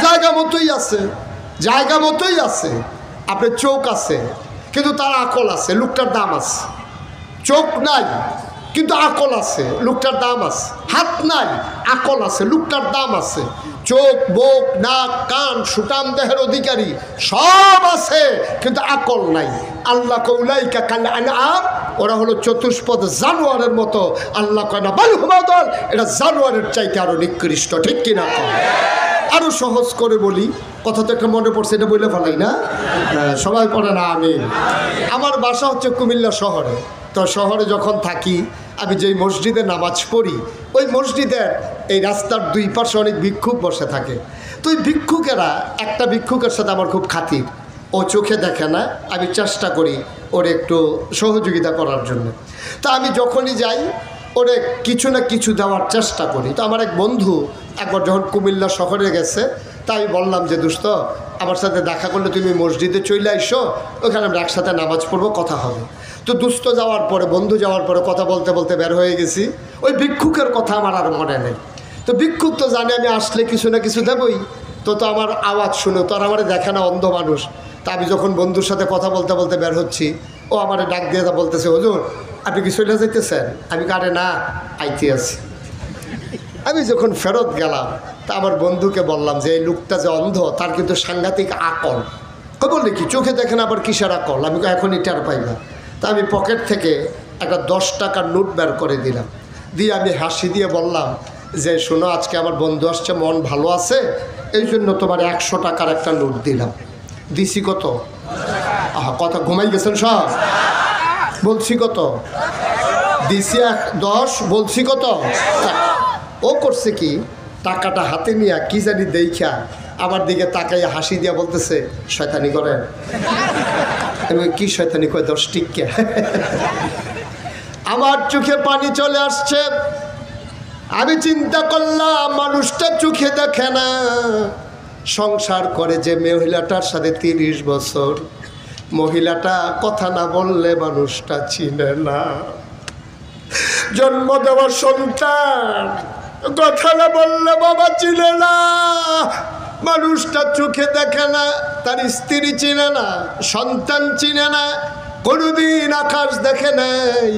জায়গা মতোই আছে, জায়গা মতোই আছে। আপনার চোখ আছে কিন্তু তার আকল আছে, লোকটার দাম আছে। চোখ নাই কিন্তু আকল আছে, লোকটার দাম আছে। হাত নাই, আকল আছে, লোকটার দাম আছে। চোখ, মুখ, নাক, কান, সুটাম দেহের অধিকারী সব আছে কিন্তু আকল নাই। আল্লাহ কউলাইকা কাল আনআম, ওরা হলো চতুষ্পদ জানোয়ারের মতো। আল্লাহ কয় না, বাল হুম আদাল, এটা জানোয়ারের চাইতে আরো নিকৃষ্ট। ঠিক কিনা? আরো সহজ করে বলি, কথা তো একটা মনে পড়ছে, এটা বলে ফেলাই না? সবাই পড়ে না? আমি, আমার বাসা হচ্ছে কুমিল্লা শহরে। তো শহরে যখন থাকি, আমি যেই মসজিদে নামাজ পড়ি, ওই মসজিদের এই রাস্তার দুই পাশে অনেক ভিক্ষুক বসে থাকে। তো ওই ভিক্ষুকেরা, একটা ভিক্ষুকের সাথে আমার খুব খাতির। ও চোখে দেখে না, আমি চেষ্টা করি ওর একটু সহযোগিতা করার জন্য। তা আমি যখনই যাই ওরে কিছু না কিছু দেওয়ার চেষ্টা করি। তো আমার এক বন্ধু একবার যখন কুমিল্লা শহরে গেছে, তাই আমি বললাম যে দোস্ত আমার সাথে দেখা করলে তুমি মসজিদে চলে আইসো, ওখানে আমরা একসাথে নামাজ পড়বো, কথা হবে। তো দুস্থ যাওয়ার পরে, বন্ধু যাওয়ার পরে কথা বলতে বলতে বের হয়ে গেছি। ওই ভিক্ষুকের কথা আমার আর মনে নেই। তো ভিক্ষুক তো জানে আমি আসলে কিছু না কিছু দেবই, তো আমার আওয়াজ শুনে তো আর আমার দেখে না, অন্ধ মানুষ। তা আমি যখন বন্ধুর সাথে কথা বলতে বলতে বের হচ্ছি, ও আমার ডাক দিয়ে বলতেছে, হুজুর আপনি কি চলে যাইতেছেন? আমি কারে না, আইতে আছি। আমি যখন ফেরত গেলাম তা আমার বন্ধুকে বললাম যে এই লোকটা যে অন্ধ, তার কিন্তু সাংঘাতিক আকল। বললে কি চোখে দেখেন আবার কিসের আকল? আমি এখনই টের পাই না। তা আমি পকেট থেকে একটা 10 টাকার নোট বের করে দিলাম, দিয়ে আমি হাসি দিয়ে বললাম যে শোনো, আজকে আমার বন্ধু আসছে, মন ভালো আছে, এই জন্য তোমার 100 টাকার একটা নোট দিলাম। দিছি কত? কথা ঘুমাই গেছেন সব? বলছি কত দিছি? 10। বলছি কত? ও করছে কি, টাকাটা হাতে নিয়ে কি জানি দেখা আমার দিকে তাকাইয়া হাসি দিয়া বলতেছে, শয়তানি করেন? কি শয়তানি কয়? 10 টিকা। আমার চোখে পানি চলে আসছে। আমি চিন্তা করলাম মানুষটা চোখে দেখে না, সংসার করে যে মহিলাটার সাথে 30 বছর, মহিলাটা কথা না বললে মানুষটা চিনে না। জন্ম দেওয়া সন্তান কথা না বললে বাবা চিনে না। মানুষটা চোখে দেখে না, তার স্ত্রী চিনে না, সন্তান চিনে না, কোনোদিন আকাশ দেখে নাই,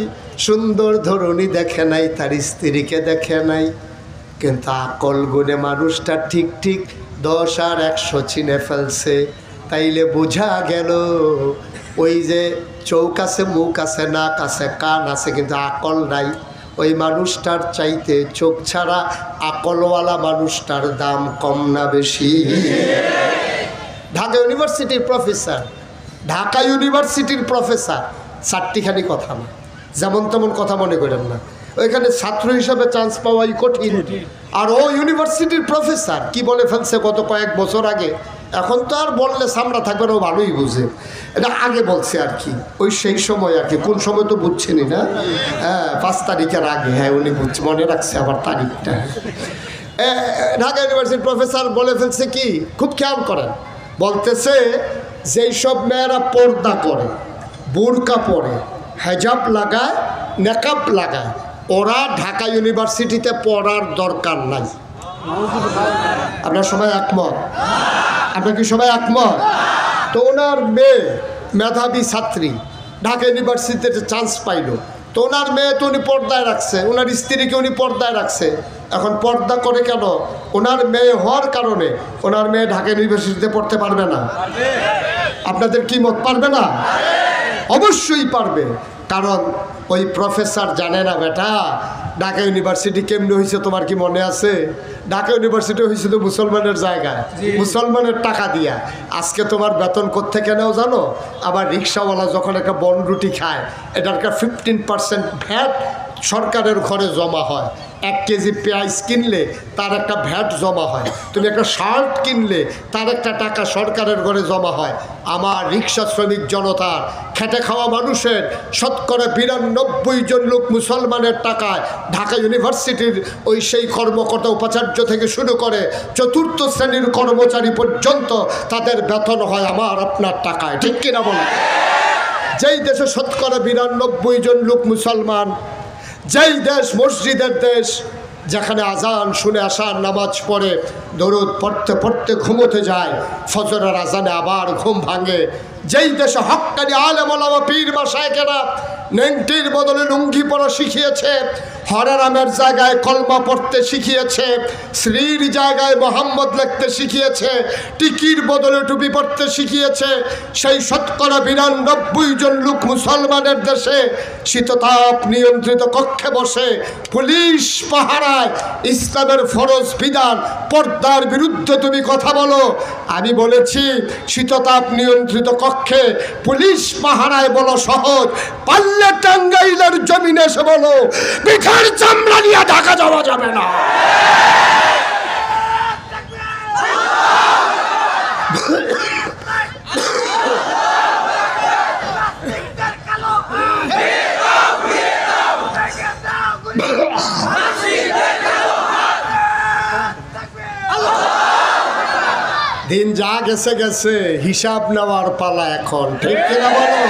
সুন্দর ধরনী দেখে নাই, তার স্ত্রীকে দেখে নাই। কিন্তু আকল গুণে মানুষটা ঠিক ঠিক 10 আর 100 চিনে ফেলছে। তাইলে বোঝা গেল ওই যে চোখ আছে, মুখ আছে, নাক আছে, কান আছে, কিন্তু আকল নাই। ওই মানুষটার চাইতে চোখ ছাড়া আকলওয়ালা মানুষটার দাম কম না বেশি? ঢাকা ইউনিভার্সিটির প্রফেসর, ঢাকা ইউনিভার্সিটির প্রফেসর, 4টিখানি কথা না, যেমন তেমন কথা মনে করেন না। ওইখানে ছাত্র হিসাবে চান্স পাওয়াই কঠিন। আর ও ইউনিভার্সিটির প্রফেসর কি বলে ফেলছে গত কয়েক বছর আগে, এখন তো আর বললে সামরা থাকবে না, ও ভালোই বুঝে। এটা আগে বলছে আর কি, ওই সেই সময় আর কি, কোন সময় তো বুঝছেনি না। হ্যাঁ, 5 তারিখের আগে। হ্যাঁ, উনি বুঝছে, মনে রাখছে আবার তারিখটা। ঢাকা ইউনিভার্সিটির প্রফেসর বলে ফেলছে কি, খুব খেয়াল করেন, বলতেছে যেই সব মেয়েরা পর্দা করে, বোরকা পরে, হেজাব লাগায়, নেকাব লাগায়, ওরা ঢাকা ইউনিভার্সিটিতে পড়ার দরকার নাই। আপনার সবাই একমত? আপনার কি সবাই একমত? তো ওনার মেয়ে মেধাবী ছাত্রী ঢাকা ইউনিভার্সিটিতে চান্স পাইল, তো ওনার মেয়ে তো উনি পর্দায় রাখছে, ওনার স্ত্রীকে উনি পর্দায় রাখছে। এখন পর্দা করে কেন? ওনার মেয়ে হওয়ার কারণে ওনার মেয়ে ঢাকা ইউনিভার্সিটিতে পড়তে পারবে না। আপনাদের কি মত? পারবে না? অবশ্যই পারবে, কারণ ওই প্রফেসর জানে না বেটা ঢাকা ইউনিভার্সিটি কেমনি হয়েছে। তোমার কি মনে আছে? ঢাকা ইউনিভার্সিটি হয়েছিল মুসলমানের জায়গায়, মুসলমানের টাকা দিয়া। আজকে তোমার বেতন কোত্থেকে নেও জানো? আবার রিক্সাওয়ালা যখন একটা বন রুটি খায়, এটার 15% ভ্যাট সরকারের ঘরে জমা হয়। 1 কেজি পেঁয়াজ কিনলে তার একটা ভ্যাট জমা হয়। তুমি একটা শার্ট কিনলে তার একটা টাকা সরকারের ঘরে জমা হয়। আমার রিক্সা শ্রমিক জনতার, খেটে খাওয়া মানুষের 92% জন লোক মুসলমানের টাকায় ঢাকা ইউনিভার্সিটির ওই সেই কর্মকর্তা উপাচার্য থেকে শুরু করে 4র্থ শ্রেণীর কর্মচারী পর্যন্ত তাদের বেতন হয় আমার আপনার টাকায়। ঠিক কিনা বলে? যেই দেশে 92% জন লোক মুসলমান, যেই দেশ মসজিদের দেশ, যেখানে আজান শুনে আসার নামাজ পড়ে, দরুদ পড়তে পড়তে ঘুমোতে যায়, ফজরের আজানে আবার ঘুম ভাঙে, যেই দেশে হক্কানি আলেম ওলামা পীর মাশায়েখেরা নেংটির বদলে লুঙ্গি পরা শিখিয়েছে, হরে রামের জায়গায় কলমা পড়তে শিখিয়েছে, শ্রীর জায়গায় মোহাম্মদ লিখতে শিখিয়েছে, টিকির বদলে টুপি পড়তে শিখিয়েছে, সেই 92% জন লোক মুসলমানের দেশে শীততাপ নিয়ন্ত্রিত কক্ষে বসে পুলিশ পাহারায় ইসলামের ফরজ বিধান পর্দার বিরুদ্ধে তুমি কথা বলো। আমি বলেছি শীততাপ নিয়ন্ত্রিত কক্ষে পুলিশ পাহারায় বলো সহজ, পাল্লে টাঙ্গাইলের জমিনে এসে বলো পিঠার চামড়া নিয়ে ঢাকা যাওয়া যাবে না। দিন যা গেছে গেছে, হিসাব নেওয়ার পালা এখন, ঠিক কিনা বলো?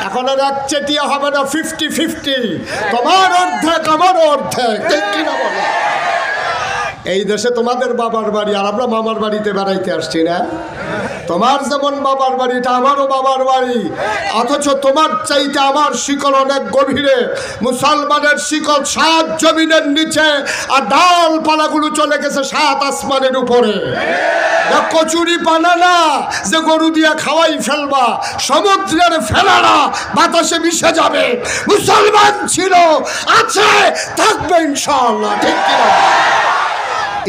এখন আর এক চেটিয়া হবে না, 50-50, তোমার অর্ধেক আমার অর্ধেক, ঠিক কিনা বলো? এই দেশে তোমাদের বাবার বাড়ি, আর আমরা মামার বাড়িতে বেড়াইতে আসছি না? তোমার যেমন বাবার বাড়িটা আমারও বাবার বাড়ি, অথচ তোমার চাইতে আমার শিকল অনেক গভীরে। মুসলমানের শিকল 7 জমিনের নিচে, আর ডালপালাগুলো চলে গেছে 7 আসমানের উপরে। কচুরি বানানা যে গরু দিয়ে খাওয়াই ফেলবা, সমুদ্রের ফেলারা বাতাসে মিশে যাবে। মুসলমান ছিল, আছে, থাকবে ইনশাআল্লাহ, ঠিক কিনা?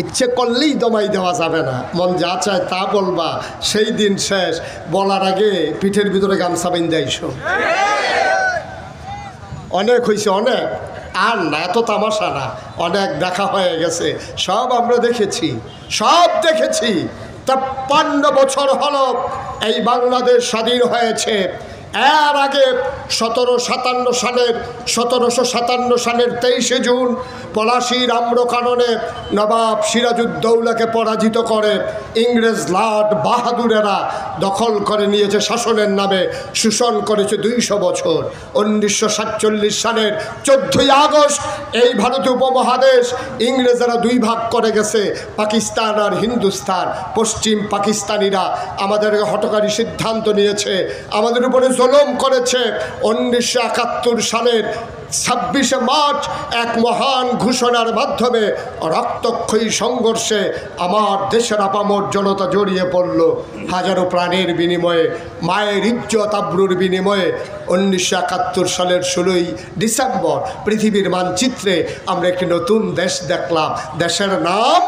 ইচ্ছে করলেই দমাই দেওয়া যাবে না, মন যা চায় তা বলবা, সেই দিন শেষ। বলার আগে পিঠের ভিতরে গামছা বেঁধে আইসো। অনেক হয়েছে, অনেক, আর না, এত তামাশা না, অনেক দেখা হয়ে গেছে, সব আমরা দেখেছি, সব দেখেছি। 53 বছর হলো এই বাংলাদেশ স্বাধীন হয়েছে। এর আগে 1757 সালের 23শে জুন পলাশীর আম্রকাননে নবাব সিরাজউদ্দৌলাকে পরাজিত করে ইংরেজ লাট বাহাদুরেরা দখল করে নিয়েছে, শাসনের নামে শোষণ করেছে 200 বছর। 1947 সালের 14ই আগস্ট এই ভারতীয় উপমহাদেশ ইংরেজরা 2 ভাগ করে গেছে, পাকিস্তান আর হিন্দুস্তান। পশ্চিম পাকিস্তানিরা আমাদেরকে হঠকারী সিদ্ধান্ত নিয়েছে, আমাদের উপরে জুলুম করেছে। 1971 সালের 26শে মার্চ এক মহান ঘোষণার মাধ্যমে রক্তক্ষয়ী সংঘর্ষে আমার দেশের আপামর জনতা জড়িয়ে পড়ল। হাজারো প্রাণের বিনিময়ে, মায়ের ইজ্জত আবরুর বিনিময়ে 1971 সালের 16ই ডিসেম্বর পৃথিবীর মানচিত্রে আমরা একটি নতুন দেশ দেখলাম। দেশের নাম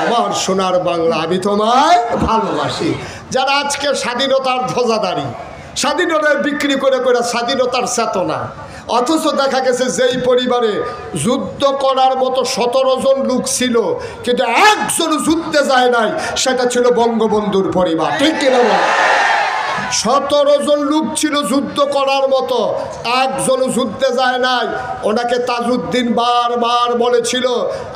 আমার সোনার বাংলা, আমি তোমায় ভালোবাসি। যারা আজকে স্বাধীনতার ধ্বজাধারী, স্বাধীনতার বিক্রি করে করে স্বাধীনতার চেতনা, অথচ দেখা গেছে যেই পরিবারে যুদ্ধ করার মতো 17 জন লোক ছিল, কিন্তু একজন যুদ্ধে যায় নাই, সেটা ছিল বঙ্গবন্ধুর পরিবার, ঠিক কিনা? 17 জন লোক ছিল যুদ্ধ করার মতো, একজন যুদ্ধে যায় নাই। ওনাকে তাজউদ্দিন বারবার বলেছিল,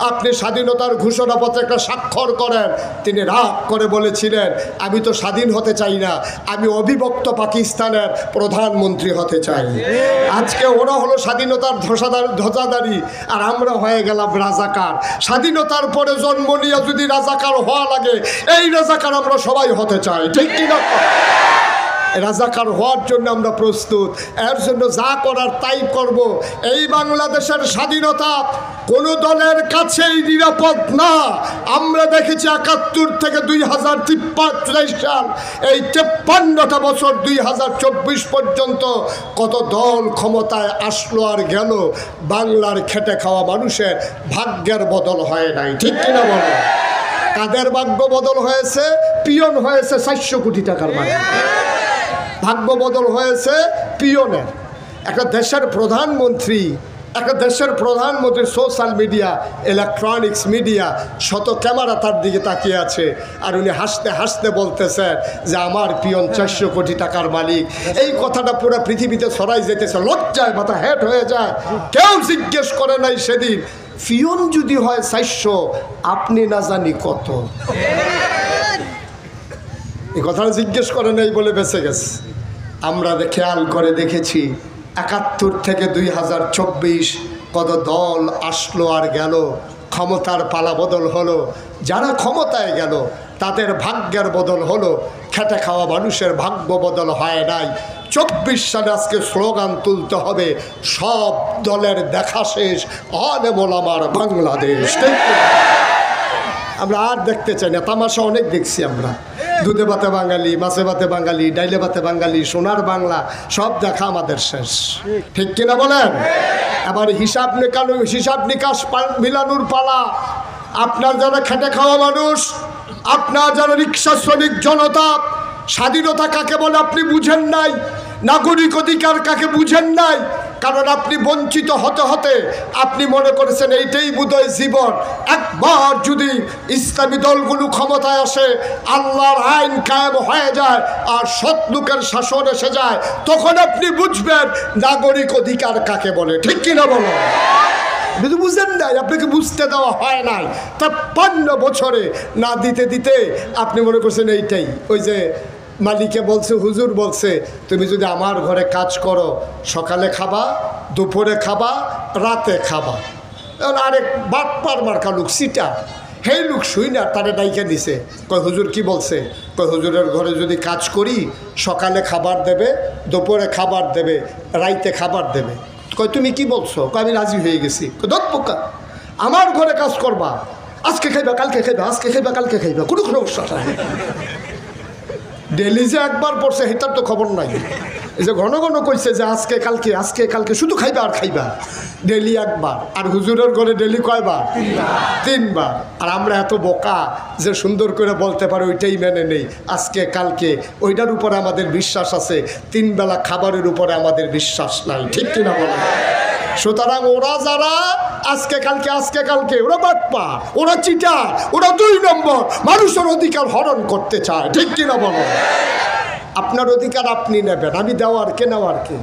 আপনি স্বাধীনতার ঘোষণাপত্রে একটা স্বাক্ষর করেন। তিনি রাগ করে বলেছিলেন, আমি তো স্বাধীন হতে চাই না, আমি অবিভক্ত পাকিস্তানের প্রধানমন্ত্রী হতে চাই। আজকে ওরা হলো স্বাধীনতার ধ্বজাধারী, আর আমরা হয়ে গেলাম রাজাকার। স্বাধীনতার পরে জন্ম নিয়ে যদি রাজাকার হওয়া লাগে, এই রাজাকার আমরা সবাই হতে চাই, ঠিক কিনা? রাজাকার হওয়ার জন্য আমরা প্রস্তুত, এর জন্য যা করার তাই করব। এই বাংলাদেশের স্বাধীনতা কোনো দলের কাছেই নিরাপদ না। আমরা দেখেছি 71 থেকে 2023 সাল, এই 53টা বছর 2024 পর্যন্ত কত দল ক্ষমতায় আসলো আর গেল, বাংলার খেটে খাওয়া মানুষের ভাগ্যের বদল হয় নাই, ঠিক কিনা বলো? কাদের ভাগ্য বদল হয়েছে? পিয়ন হয়েছে 400 কোটি টাকার মালিক, ভাগ্য বদল হয়েছে পিয়নের। একটা দেশের প্রধানমন্ত্রী সোশ্যাল মিডিয়া, ইলেকট্রনিক্স মিডিয়া, শত ক্যামেরা তার দিকে তাকিয়ে আছে, আর উনি হাসতে হাসতে বলতেছেন যে আমার পিয়ন 400 কোটি টাকার মালিক। এই কথাটা পুরো পৃথিবীতে ছড়াই যেতেছে, লজ্জায় মাথা হেঁট হয়ে যায়। কেউ জিজ্ঞেস করে নাই সেদিন, পিয়ন যদি হয় 400, আপনি না জানি কত। এই কথাটা জিজ্ঞেস করে নাই বলে বেঁচে গেছে। আমরা খেয়াল করে দেখেছি 71 থেকে 2024 কত দল আসলো আর গেল, ক্ষমতার পালা বদল হলো। যারা ক্ষমতায় গেল তাদের ভাগ্যের বদল হলো, খেটে খাওয়া মানুষের ভাগ্য বদল হয় নাই। 24 সালে আজকে স্লোগান তুলতে হবে, সব দলের দেখা শেষ, আলেম ওলামার বাংলাদেশ। আমরা আর দেখতে চাই না তামাশা, অনেক দেখছি আমরা। দুধে ভাতে বাঙালি, মাছে ভাতে বাঙালি, ডাইলে ভাতে বাঙালি, সোনার বাংলা, সব দেখা আমাদের শেষ, ঠিক কিনা বলেন? এবার হিসাব নিকাশ মিলানোর পালা। আপনার যারা খেটে খাওয়া মানুষ, আপনার যারা রিক্সা শ্রমিক জনতা, স্বাধীনতা কাকে বলে আপনি বুঝেন নাই, নাগরিক অধিকার কাকে বুঝেন নাই। কারণ আপনি বঞ্চিত হতে হতে আপনি মনে করেছেন এইটাই বোধহয় জীবন। একবার যদি ইসলামী দলগুলো ক্ষমতায় আসে, আল্লাহর আইন কায়েম হয়ে যায়, আর সৎ লোকের শাসন এসে যায়, তখন আপনি বুঝবেন নাগরিক অধিকার কাকে বলে, ঠিক কিনা বলো? আপনি তো বুঝেন নাই, আপনাকে বুঝতে দেওয়া হয় নাই। 53 বছরে না দিতে দিতে আপনি মনে করছেন এইটাই। ওই যে মালিকে বলছে, হুজুর বলছে তুমি যদি আমার ঘরে কাজ করো, সকালে খাবা, দুপুরে খাবা, রাতে খাবা। আরেক বাটপার মার্কা লোক সিটা, সেই লোক শুই না তারে ডাইকে দিছে। কয় হুজুর কি বলছে? কয় হুজুরের ঘরে যদি কাজ করি, সকালে খাবার দেবে, দুপুরে খাবার দেবে, রাইতে খাবার দেবে। কয় তুমি কি বলছো? কয় আমি রাজি হয়ে গেছি। দত পোকা, আমার ঘরে কাজ করবা, আজকে খাইবা কালকে খাইবা, আজকে খাইবা কালকে খাইবা, কোনো সমস্যা নাই। ডেলি যে একবার পড়ছে সেটার তো খবর নাই। এই যে ঘন ঘন কইছে যে আজকে কালকে শুধু খাইবা আর খাইবা, ডেলি একবার। আর হুজুরের ঘরে ডেলি কয়বার? 3বার। আর আমরা এত বোকা যে সুন্দর করে বলতে পারি ওইটাই মেনে নেই, আজকে কালকে। ওইটার উপরে আমাদের বিশ্বাস আছে, 3 বেলা খাবারের উপরে আমাদের বিশ্বাস নাই। ঠিক কিনা বলে? সুতরাং ওরা যারা আজকে কালকে ওরা বাটপা, ওরা চিটার, ওরা 2 নম্বর, মানুষের অধিকার হরণ করতে চায়। ঠিক কিনা বলো? আপনার অধিকার আপনি নেবেন, আমি দেওয়ার কে নেওয়ার কে?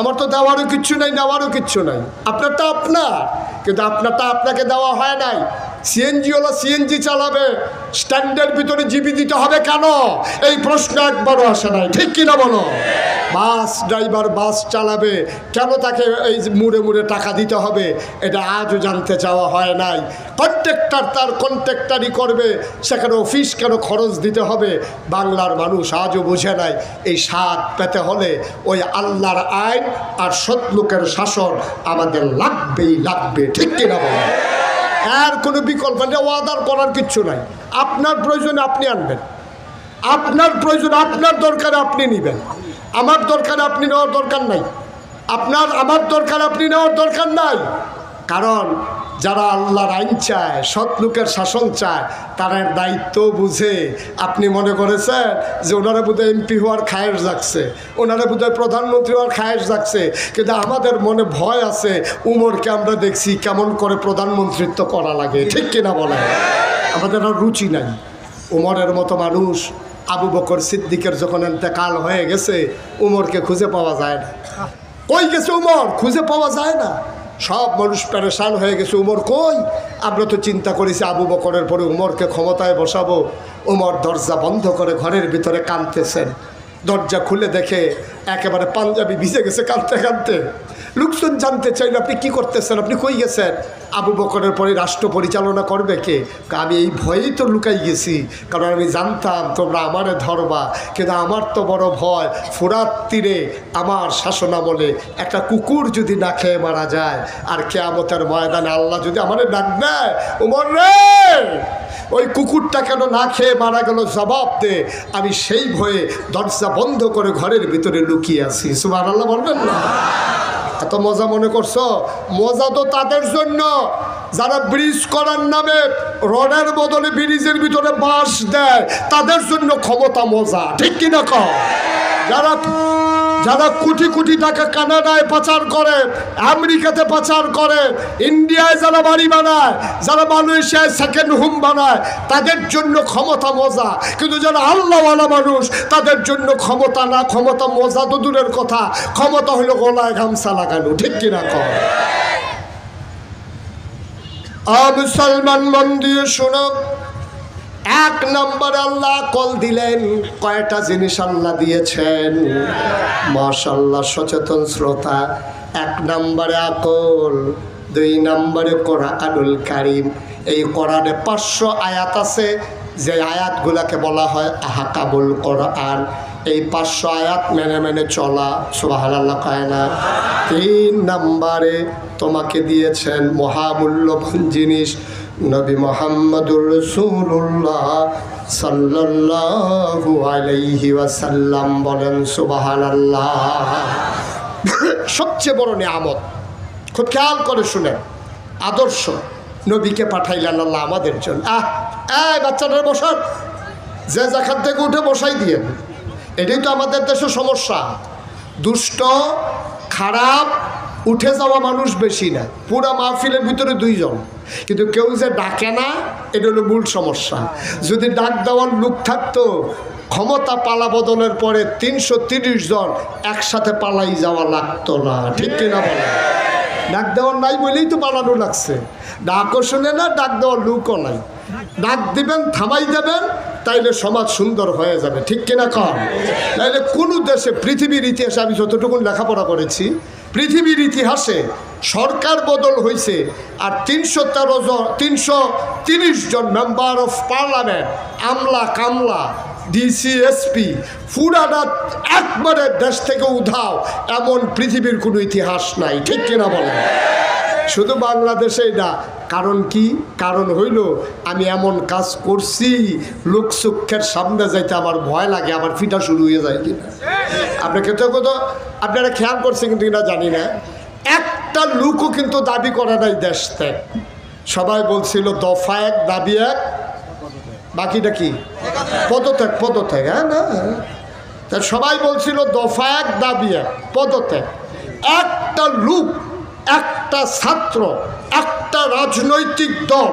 আমার তো দেওয়ারও কিচ্ছু নাই, নেওয়ারও কিচ্ছু নাই। আপনারটা আপনার, কিন্তু আপনারটা আপনাকে দেওয়া হয় নাই। সিএনজিওয়ালা সিএনজি চালাবে, স্ট্যান্ডের ভিতরে জিবি দিতে হবে কেন? এই প্রশ্ন একবারও আসে নাই। ঠিক কিনা বলো? বাস ড্রাইভার বাস চালাবে, কেন তাকে এই মুড়ে মুড়ে টাকা দিতে হবে? এটা আজও জানতে চাওয়া হয় নাই। কন্ট্রাক্টর তার কন্ট্রাক্টারই করবে, সেখানে অফিস কেন খরচ দিতে হবে? বাংলার মানুষ আজও বুঝে নাই। এই স্বাদ পেতে হলে ওই আল্লাহর আইন আর সৎ লোকের শাসন আমাদের লাগবেই লাগবে। ঠিক কিনা বলো? আর কোনো বিকল্প নেই, ওয়াদার করার কিচ্ছু নাই। আপনার প্রয়োজনে আপনি আনবেন, আপনার প্রয়োজন আপনার দরকারে আপনি নেবেন, আমার দরকারে আপনি নেওয়ার দরকার নাই। আমার দরকার আপনি নেওয়ার দরকার নাই। কারণ যারা আল্লাহর আইন চায়, সৎ লোকের শাসন চায়, তারা দায়িত্ব বুঝে। আপনি মনে করেছেন যে ওনারা বোধহয় এমপি হওয়ার খায়েশ জাগছে, ওনারা বোধহয় প্রধানমন্ত্রী হওয়ার খায়েশ জাগছে, কিন্তু আমাদের মনে ভয় আছে। উমরকে আমরা দেখছি কেমন করে প্রধানমন্ত্রিত্ব করা লাগে। ঠিক কিনা বলে? আমাদের আর রুচি নাই। উমরের মতো মানুষ, আবু বকর সিদ্দিকের যখন ইন্তেকাল হয়ে গেছে, উমরকে খুঁজে পাওয়া যায় না। কই গেছে উমর? খুঁজে পাওয়া যায় না। সব মানুষ পেরেশান হয়ে গেছে, উমর কই? আমরা তো চিন্তা করেছি আবু বকরের পরে উমরকে ক্ষমতায় বসাবো। উমর দরজা বন্ধ করে ঘরের ভিতরে কাঁদতেছেন। দরজা খুলে দেখে একেবারে পাঞ্জাবি ভিজে গেছে কাঁদতে কাঁদতে। লোকজন জানতে চাইল আপনি কি করতেছেন, আপনি কই গেছেন? আবু বকরের পরে রাষ্ট্র পরিচালনা করবে কে? আমি এই ভয়েই তো লুকাই গেছি, কারণ আমি জানতাম তোমরা আমারে ধরবা। কিন্তু আমার তো বড় ভয়, ফুরাত তীরে আমার শাসনামলে একটা কুকুর যদি না খেয়ে মারা যায়, আর কিয়ামতের ময়দানে আল্লাহ যদি আমারে ডাক দেয়, ওমর রে ওই কুকুরটা কেন না খেয়ে মারা গেল, জবাব দে। আমি সেই ভয়ে দরজা বন্ধ করে ঘরের ভিতরে লুকিয়ে আছি। সুবহানাল্লাহ বলবেন না? এত মজা মনে করছো? মজা তো তাদের জন্য যারা ব্রিজ করার নামে রডের বদলে ব্রিজের ভিতরে বাঁশ দেয়, তাদের জন্য ক্ষমতা মজা। ঠিক কিনা কও? যারা কোটি কোটি টাকা কানাডায় পাচার করে, আমেরিকাতে পাচার করে, ইন্ডিয়ায় যারা বাড়ি বানায়, যারা মালয়েশিয়ায় সেকেন্ড হোম বানায়, তাদের জন্য ক্ষমতা মজা। কিন্তু যারা আল্লাহওয়ালা মানুষ, তাদের জন্য ক্ষমতা না, ক্ষমতা মজা তো দূরের কথা, ক্ষমতা হলো গলায় গামছা লাগানো। ঠিক কিনা কও? মুসলমান মন দিয়ে শোনো, 1 নম্বরে আল্লাহ কল দিলেন। কয়টা জিনিস আল্লাহ দিয়েছেন? মাশাআল্লাহ, সচেতন শ্রোতা। 1 নম্বরে আকল, 2 নম্বরে কোরআনুল কারীম। এই কোরআনে 500 আয়াত আছে, যে আয়াতগুলোকে বলা হয় আহকামুল কোরআন। এই 500 আয়াত মেনে মেনে চলা। সুবহানাল্লাহ কয় না? 3 নম্বরে তোমাকে দিয়েছেন মহামূল্যবান জিনিস, নবী মুহাম্মদুর রাসূলুল্লাহ সাল্লাল্লাহু আলাইহি ওয়াসাল্লাম। বলেন সুবহানাল্লাহ। সবচেয়ে বড় নিয়ামত, খুব খেয়াল করে শুনেন, আদর্শ নবীকে পাঠাইলেন আল্লাহ আমাদের জন্য। বাচ্চাদের বসান, যে যেখান থেকে উঠে বসাই দিয়ে। এটাই তো আমাদের দেশে সমস্যা। দুষ্ট খারাপ উঠে যাওয়া মানুষ বেশি না, পুরা মাহফিলের ভিতরে 2 জন, কিন্তু কেউ যে ডাকে না, এটা হলো মূল সমস্যা। যদি ডাক দেওয়ার লোক থাকতো, ক্ষমতা পালা বদলের পরে 330 জন একসাথে পালাই যাওয়া লাগতো না। ঠিক কিনা বলে? ডাক দেওয়ার নাই বলেই তো বানানো লাগছে। ডাকও শোনে না, ডাক দেওয়ার লোকও নাই। ডাক দিবেন, থামাই দেবেন, তাইলে সমাজ সুন্দর হয়ে যাবে, ঠিক কিনা কম? তাইলে কোনো দেশে পৃথিবীর ইতিহাসে আমি যতটুকু লেখাপড়া করেছি, পৃথিবীর ইতিহাসে সরকার বদল হয়েছে আর 330 জন মেম্বার অফ পার্লামেন্ট, আমলা কামলা, ডিসি এসপি পুরাটা একবারে দেশ থেকে উধাও, এমন পৃথিবীর কোনো ইতিহাস নাই, ঠিক কিনা বলেন? শুধু বাংলাদেশে না। কারণ কি? কারণ হইল আমি এমন কাজ করছি লোকচক্ষের সামনে যাইতে আমার ভয় লাগে, আমার ফিটা শুরু হয়ে যায় কিনা। আপনাকে তো আপনারা খেয়াল করছেন কিন্তু কিনা জানি না, একটা লোকও কিন্তু দাবি করে নাই দেশ ত্যাগ। সবাই বলছিল দফা এক দাবি এক, বাকিটা কি? পদত্যাগ। পদত্যাগ, হ্যাঁ না? তা সবাই বলছিল দফা এক দাবি এক, পদত্যাগ। একটা লোক, একটা ছাত্র, একটা রাজনৈতিক দল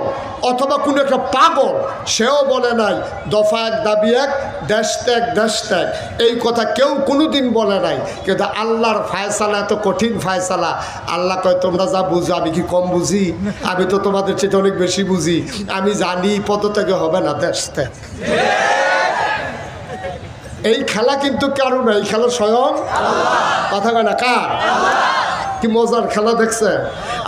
অথবা কোনো একটা পাগল, সেও বলে নাই দফা এক দাবি এক, দেশ ত্যাগ দেশ ত্যাগ। এই কথা কেউ কোনোদিন বলে নাই। কিন্তু আল্লাহর ফায়সালা এত কঠিন ফায়সালা। আল্লাহ কয় তোমরা যা বুঝো আমি কি কম বুঝি? আমি তো তোমাদের চেয়ে অনেক বেশি বুঝি। আমি জানি পদত্যাগে হবে না, দেশ ত্যাগ। এই খেলা কিন্তু কারো না, এই খেলা স্বয়ং কথা কয় না কার? কি মজার খেলা দেখছে।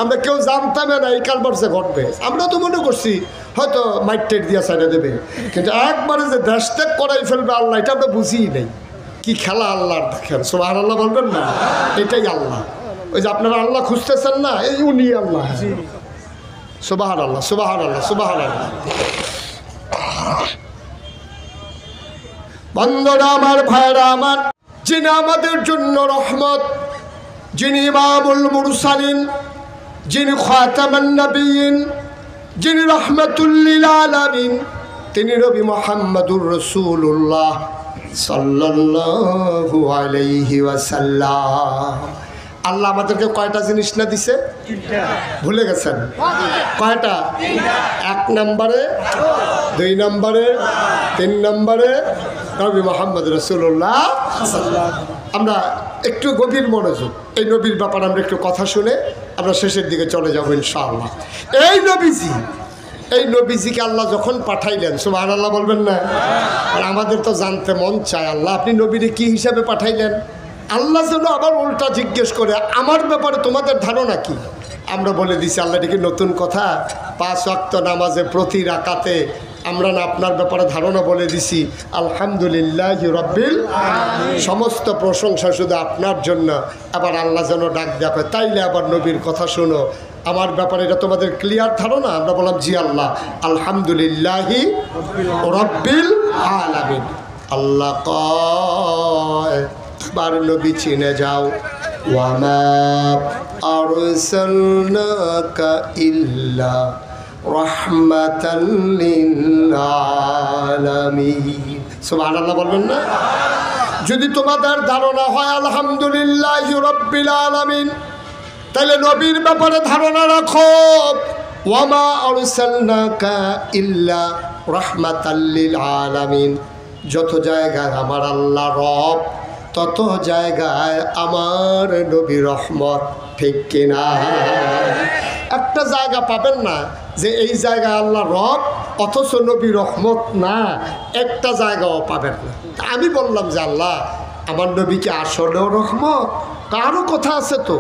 আমরা কেউ জানতাম না এই কারবারসে ঘটবে। আমরা তো মনে করছি হয়তো মাইটের দিয়া সাইডে দেবে, কিন্তু একবারে যে দেশ ত্যাগ করাই ফেলবে আল্লাহ, এটা আমরা বুঝিই নেই। কি খেলা আল্লাহর, দেখেন। সুবহানাল্লাহ বলবেন না? এটাই আল্লাহ। ওই যে আপনারা আল্লাহ খুঁজতেছেন না, এই উনি আল্লাহ। সুবহানাল্লাহ, সুবহানাল্লাহ, সুবহানাল্লাহ। বন্ধুরা আমার, ভাইরা আমার, যিনি আমাদের জন্য রহমত, যিনি ইমামুল মুরসালিন, যিনি খাতামান নবিয়্যিন, যিনি রাহমাতুল লিল আলামিন, তিনি নবী মুহাম্মদুর রাসূলুল্লাহ সাল্লাল্লাহু আলাইহি ওয়াসাল্লাম। আল্লাহ আমাদেরকে কয়টা জিনিস না দিছে? ভুলে গেছেন? কয়টা? 1 নম্বরে, 2 নম্বরে, 3 নম্বরে নবী মুহাম্মদ রাসূলুল্লাহ। আমরা একটু গভীর মনোযোগ, এই নবীর ব্যাপারে আমরা একটু কথা শুনে আমরা শেষের দিকে চলে যাবো ইনশাআল্লাহ। এই নবীজিকে আল্লাহ যখন পাঠাইলেন, সুবহানাল্লাহ বলবেন না? আর আমাদের তো জানতে মন চায়, আল্লাহ আপনি নবীরে কি হিসাবে পাঠাইলেন? আল্লাহ যেন আবার উল্টা জিজ্ঞেস করে আমার ব্যাপারে তোমাদের ধারণা কি? আমরা বলে দিছি আল্লাহ এটা কি নতুন কথা? 5 ওয়াক্ত নামাজে প্রতি রাকাতে আমরা না আপনার ব্যাপারে ধারণা বলে দিছি। আলহামদুলিল্লাহ রাব্বিল আলামিন, সমস্ত প্রশংসা শুধু আপনার জন্য। আবার আল্লাহ যেন ডাক দেখে, তাইলে আবার নবীর কথা শোনো আমার ব্যাপারে, এটা তোমাদের ক্লিয়ার ধারণা? আমরা বললাম জি আল্লাহ, আলহামদুলিল্লাহ রাব্বিল আলামিন। আল্লাহ কয় বার নবী চিনে যাও, ওয়ামা আরসালনাকা ইল্লা রাহমাতাল লিল আলামিন। সুবহানাল্লাহ বলবেন না? যদি তোমাদের ধারণা হয় আলহামদুলিল্লাহি রাব্বিল আলামিন, তাহলে নবীর ব্যাপারে ধারণা রাখো, ওয়ামা আরসালনাকা ইল্লা রাহমাতাল লিল আলামিন। যত জায়গায় আমার আল্লাহ রব, তত জায়গায় আমার নবী রহমত, ঠিক কিনা? একটা জায়গা পাবেন না যে এই জায়গায় আল্লাহ রব অথচ নবী রহমত না, একটা জায়গাও পাবেন না। আমি বললাম যে আল্লাহ আমার নবীকে আসলেও রহমত? কারো কথা আছে তো।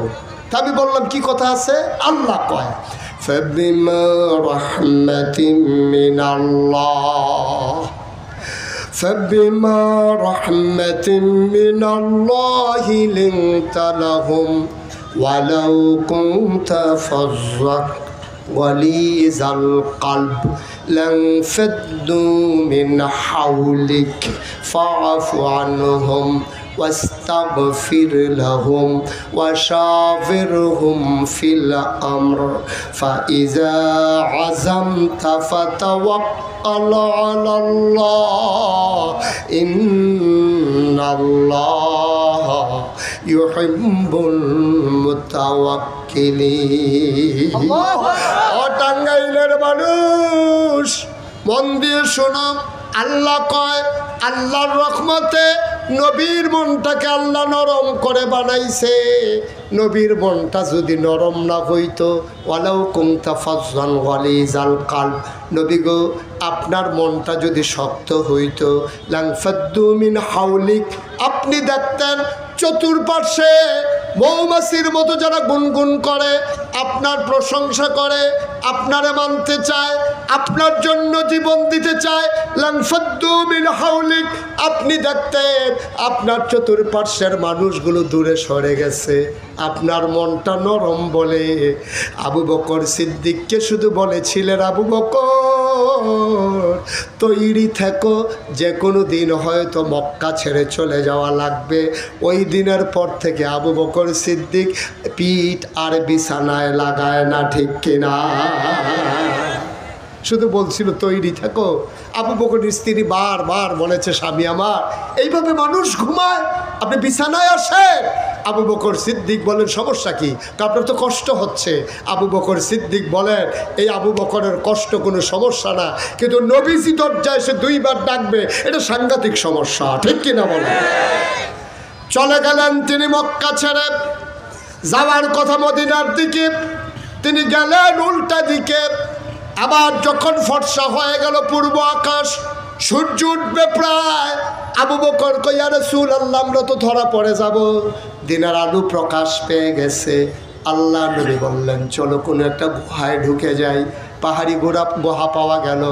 তা আমি বললাম কি কথা আছে? আল্লাহ কয় ফাবিমা রাহমাতিন মিনাল্লাহ, فبما رحمة من الله لنت لهم ولو كنت فظا غليظ القلب لانفضوا من حولك فاعف عنهم واستغفر لهم وشاورهم في الأمر فإذا عزمت فتوكل على الله إن الله يحب المتوكلين। ও টাঙ্গাইলের মানুষ মন দিয়ে শোনো, আল্লাহ কয় আল্লাহর রহমতে নবীর মনটাকে আল্লাহ নরম করে বানাইছে। নবীর মনটা যদি নরম না হইতো, ওয়ালাউ কুনতা ফাজ্জান গালিজাল কালব, নবী গো আপনার মনটা যদি শক্ত হইতো, লানফাদ্দু মিন হাওলিক, আপনি দেখতেন চতুর্পার্শ্বে মৌমাছির মতো যারা গুনগুন করে, আপনার প্রশংসা করে, আপনারে মানতে চায়, আপনার জন্য জীবন দিতে চায়, লানফাদ্দু মিন হাওলিক, আপনি দেখতেন আপনার চতুর্পার্শ্বের মানুষগুলো দূরে সরে গেছে। আপনার মনটা নরম বলে আবু বকর সিদ্দিককে শুধু বলেছিলেন, আবু বকর তৈরি থেকো, যে কোনো দিন হয়তো মক্কা ছেড়ে চলে যাওয়া লাগবে। ওই দিনের পর থেকে আবু বকর সিদ্দিক পিঠ আর বিছানায় লাগায় না, ঠিক কিনা? শুধু বলছিল তৈরি থাকো। আবু বকরের স্ত্রী বারবার বলেছে, স্বামী আমার এইভাবে মানুষ ঘুমায়, আপনি বিছানায় আসেন। আবু বকর সিদ্দিক বলেন, সমস্যা কি? আপনার তো কষ্ট হচ্ছে। আবু বকর সিদ্দিক বলেন, এই আবু বকরের কষ্ট কোনো সমস্যা না, কিন্তু নবীজি দরজায় এসে দুইবার ডাকবে, এটা সাংঘাতিক সমস্যা, ঠিক কিনা বলেন? চলে গেলেন তিনি মক্কা ছেড়ে, যাওয়ার কথা মদিনার দিকে, তিনি গেলেন উল্টা দিকে। আবার যখন ফর্সা হয়ে গেল পূর্ব আকাশ, সূর্য উঠবে প্রায়, আবু বকর কই, ইয়া রাসূলুল্লাহ আমরা তো ধরা পড়ে যাব। দিনের আলো প্রকাশ পেয়ে গেছে। আল্লাহ নবী বললেন, চলো কোনো একটা গুহায় ঢুকে যাই। পাহাড়ি গুহা পাওয়া গেল,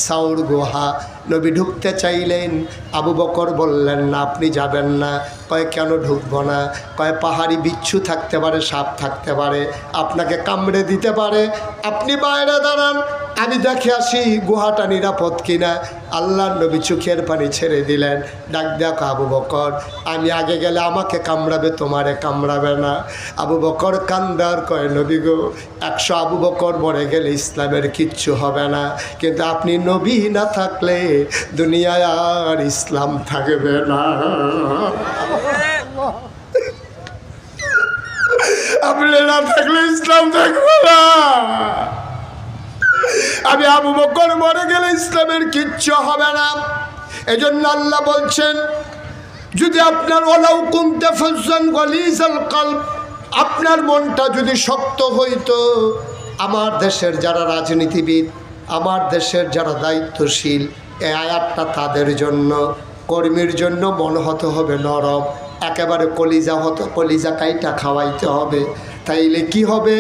সাউর গুহা। নবী ঢুকতে চাইলেন, আবু বকর বললেন, না আপনি যাবেন না। কয় কেন ঢুকবো না? কয় পাহাড়ি বিচ্ছু থাকতে পারে, সাপ থাকতে পারে, আপনাকে কামড়ে দিতে পারে, আপনি বাইরে দাঁড়ান, আমি দেখে আসি গুহাটা নিরাপদ কিনা। আল্লাহ নবী চোখের পানি ছেড়ে দিলেন, ডাক দেখো আবু বকর, আমি আগে গেলে আমাকে কামড়াবে, তোমারে কামড়াবে না। আবু বকর কান্দার কয়, নবী গো 100 আবু বকর মরে গেলে ইসলামের কিচ্ছু হবে না, কিন্তু আপনি নবী না থাকলে দুনিয়ায় আর ইসলাম থাকবে না। আপনি না থাকলে ইসলাম থাকবে না। আমি আবু বকর মরে গেলে ইসলামের কিচ্ছু হবে না। এজন্য আল্লাহ বলছেন, যদি আপনার ওয়ালাউ কুনতা ফাজ্জান গালিজাল কলব, আপনার মনটা যদি শক্ত হইতো, আমার দেশের যারা রাজনীতিবিদ, আমার দেশের যারা দায়িত্বশীল, এই আয়াতটা তাদের জন্য, কর্মীর জন্য মন হতে হবে নরম, একেবারে কলিজা হতো, কলিজা কাইটা খাওয়াইতে হবে। তাইলে কি হবে?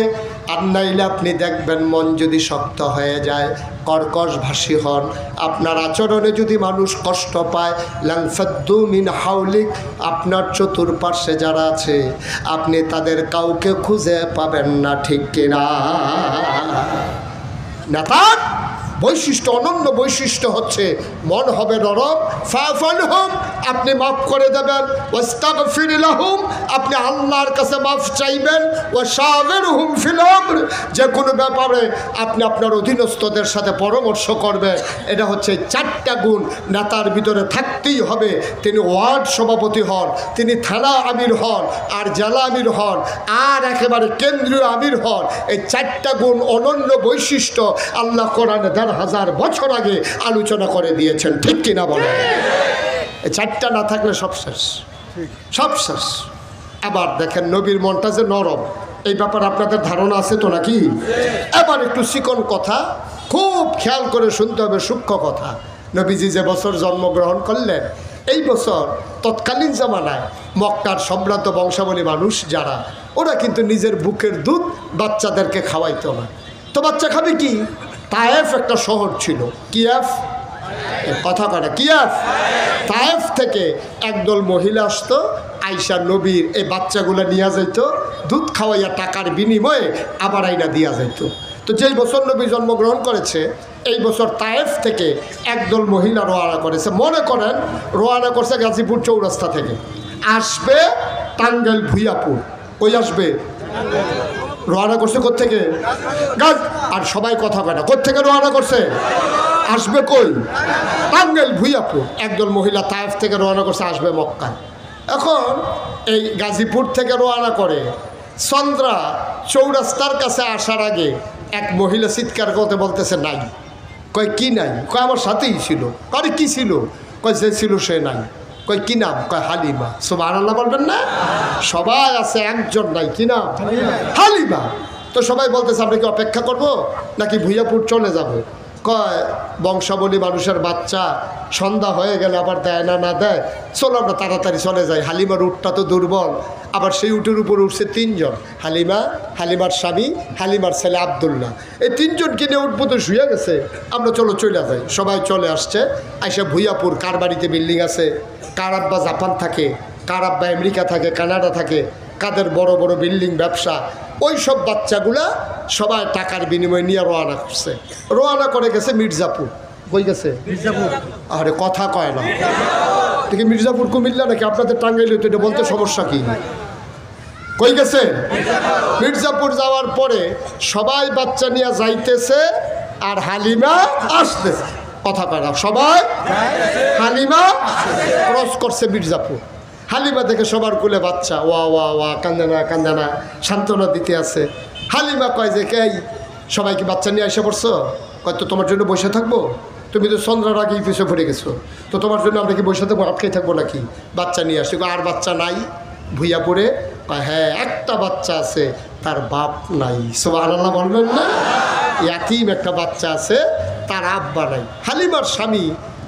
আর নাইলে আপনি দেখবেন মন যদি শক্ত হয়ে যায়, কর্কশ ভাষী হন, আপনার আচরণে যদি মানুষ কষ্ট পায়, লানফাদ্দু মিন হাওলিক, আপনার চতুর্পার্শ্বে যারা আছে আপনি তাদের কাউকে খুঁজে পাবেন না, ঠিক কিনা? নেতার বৈশিষ্ট্য, অনন্য বৈশিষ্ট্য হচ্ছে মন হবে নরম। ফাফানহুম, আপনি মাফ করে দেবেন। ওয়াস্তাগফির লাহুম, আপনি আল্লাহর কাছে মাফ চাইবেন। ওয়াশাওিরহুম ফিল আমর, যে কোনো ব্যাপারে আপনি আপনার অধীনস্থদের সাথে পরামর্শ করবেন। এটা হচ্ছে 4টা গুণ নেতার ভিতরে থাকতেই হবে। তিনি ওয়ার্ড সভাপতি হন, তিনি থানা আমির হন, আর জেলা আমির হন, আর একেবারে কেন্দ্রীয় আমির হন। এই 4টা গুণ অনন্য বৈশিষ্ট্য আল্লাহ কোরআনে 1000 বছর আগে আলোচনা করে দিয়েছেন, ঠিক কিনা বলেন? এই 4টা না থাকলে সব শেষ, সব শেষ। আবার দেখেন নবীর মনটা যে নরম, এই ব্যাপারে আপনাদের ধারণা আছে তো নাকি? এবার একটু চিকন কথা, খুব খেয়াল করে শুনতে হবে, সূক্ষ্ম কথা। নবীজি যে বছর জন্মগ্রহণ করলেন, এই বছর তৎকালীন জামানায় মক্কার সম্ভ্রান্ত বংশাবলী মানুষ যারা, ওরা কিন্তু নিজের বুকের দুধ বাচ্চাদেরকে খাওয়াইতো না। তো বাচ্চা খাবে কি? তায়েফ একটা শহর ছিল, কিয়াফ, কথা কয় না, কিয়াফ। তায়েফ থেকে একদল মহিলা আসতো, আইসা নবীর এই বাচ্চাগুলো নিয়ে যাইত, দুধ খাওয়াইয়া টাকার বিনিময়ে আবার আইনা দিয়া যাইত। তো যেই বছর নবী জন্মগ্রহণ করেছে, এই বছর তায়েফ থেকে একদল মহিলা রওনা করেছে। মনে করেন রওনা করছে গাজীপুর চৌরাস্তা থেকে, আসবে টাঙ্গাইল ভুইয়াপুর। কই আসবে? রওনা করছে কোত্থেকে? গাছ। আর সবাই কথা কয় না, কোত্থেকে রওনা করছে? আসবে কই? টাঙ্গাইল ভুইয়াপুর। একদল মহিলা তায়েফ থেকে রওনা করছে, আসবে মক্কা। এখন এই গাজীপুর থেকে রওনা করে চন্দ্রা চৌরাস্তার কাছে আসার আগে এক মহিলা চিৎকার করতে বলতেছে, নাই। কয় কি নাই? কয় আমার সাথেই ছিল। আরে কি ছিল? কয় যে ছিল সে নাই। কই কি নাম? কয় হালিমা। সুবহানাল্লাহ বলবেন না? সবাই আছে, একজন নাই। কি নাম? হালিমা। তো সবাই বলতেছে আমরা কি অপেক্ষা করব নাকি ভুইয়াপুর চলে যাব? কয় বংশাবলী মানুষের বাচ্চা, সন্ধ্যা হয়ে গেলে আবার দেয় না দেয়, চলো আমরা তাড়াতাড়ি চলে যাই। হালিমার উটটা তো দুর্বল, আবার সেই উটের উপর উঠছে তিনজন, হালিমা, হালিমার স্বামী, হালিমার ছেলে আব্দুল্লাহ। এই তিনজনকে নিয়ে উঠবো তো শুয়ে গেছে, আমরা চলো চলে যাই। সবাই চলে আসছে। আইসা ভুইয়াপুর কার বাড়িতে বিল্ডিং আছে, কার আব্বা জাপান থাকে, কার আব্বা আমেরিকা থাকে, কানাডা থাকে, কাদের বড় বড় বিল্ডিং ব্যবসা, ওই সব বাচ্চাগুলা সবাই টাকার বিনিময়ে নিয়ে রওনা করছে। রওনা করে গেছে মির্জাপুর। কই গেছে? মির্জাপুর। আরে কথা কয় না, দেখি মির্জাপুর কুমিল্লা নাকি আপনাদের টাঙ্গাইলে, তো এটা বলতে সমস্যা কি? কই গেছে? মির্জাপুর যাওয়ার পরে সবাই বাচ্চা নিয়ে যাইতেছে আর হালিমা আসতেছে। কথা কয় না, সবাই হালিমা ক্রস করছে মির্জাপুর। হালিমা দেখে সবার কোলে বাচ্চা, ওয়া ওয়া ওয়া, কান্দে না কান্দে না, সান্ত্বনা দিতে আছে। হালিমা কয় যে কে সবাই কি বাচ্চা নিয়ে এসে পড়ছো? কয় তো তোমার জন্য বসে থাকবো, তুমি তো চন্দ্রার আগেই পিছনে পড়ে গেছো, তো তোমার জন্য আমরা কি বসে থাকবো, আটকে থাকবো নাকি? বাচ্চা নিয়ে আসছি। আর বাচ্চা নাই ভুইয়াপুরে? কয় হ্যাঁ, একটা বাচ্চা আছে, তার বাপ নাই। সুবহানাল্লাহ বলবেন না? ইয়াতিম একটা বাচ্চা আছে, তার আব্বা নাই। হালিমার স্বামী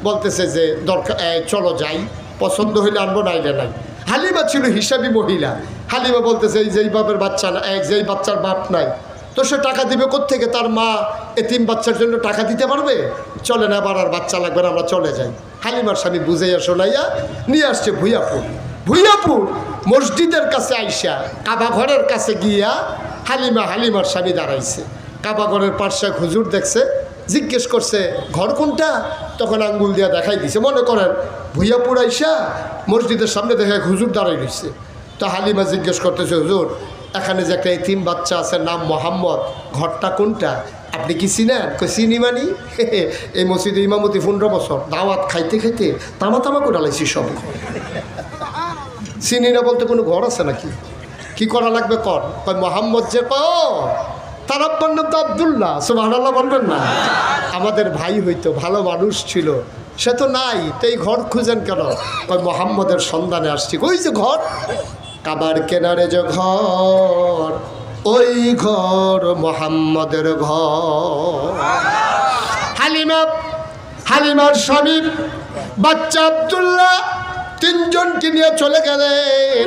বলতেছে যে দরকার, চলো যাই, পছন্দ হইলে আনবো, নাইলে নাই। হালিমা ছিল হিসাবি মহিলা। হালিমা বলতেছে এই যেই বাপের বাচ্চা না, যেই বাচ্চার বাপ নাই, তো সে টাকা দিবে কোত্থেকে? তার মা এতিম বাচ্চার জন্য টাকা দিতে পারবে? চলে না, আবার আর বাচ্চা লাগবে না, আমরা চলে যাই। হালিমার স্বামী বুঝাইয়া শোনাইয়া নিয়ে আসছে ভুইয়াপুর। ভুইয়াপুর মসজিদের কাছে আইসা কাবা ঘরের কাছে গিয়া হালিমার স্বামী দাঁড়াইছে। কাবা ঘরের পার্শ্বে হুজুর দেখছে, জিজ্ঞেস করছে ঘর কোনটা? তখন আঙ্গুল দিয়া দেখাই দিছে। মনে করেন ভুইয়াপুর আইসা মসজিদের সামনে দেখে হুজুর দাঁড়াই রয়েছে। তো হালিমা জিজ্ঞেস করতেছে, হুজুর এখানে যে একটা এতিম বাচ্চা আছে নাম মোহাম্মদ, ঘরটা কোনটা? আপনি কি চিনেন? চিনি মানি, এই মসজিদে ইমামতি 15 বছর, দাওয়াত খাইতে খাইতে তামা তামা করে লাইছি সব। চিনি না বলতে কোনো ঘর আছে নাকি? কি করা লাগবে কর? কয় মোহাম্মদ যে তার আব্বার নাম তো আব্দুল্লাহ। সুবহানাল্লাহ বলবেন না? আমাদের ভাই হইতো, ভালো মানুষ ছিল, সে তো নাই, তো এই ঘর খুঁজেন কেন? কয় মোহাম্মদের সন্ধানে আসছি। ওই যে ঘর, কাবার কেনারে যে ঘর, ওই ঘর মোহাম্মদের ঘর। হালিমার স্বামী বাচ্চা আব্দুল্লাহ তিনজনকে নিয়ে চলে গেলেন।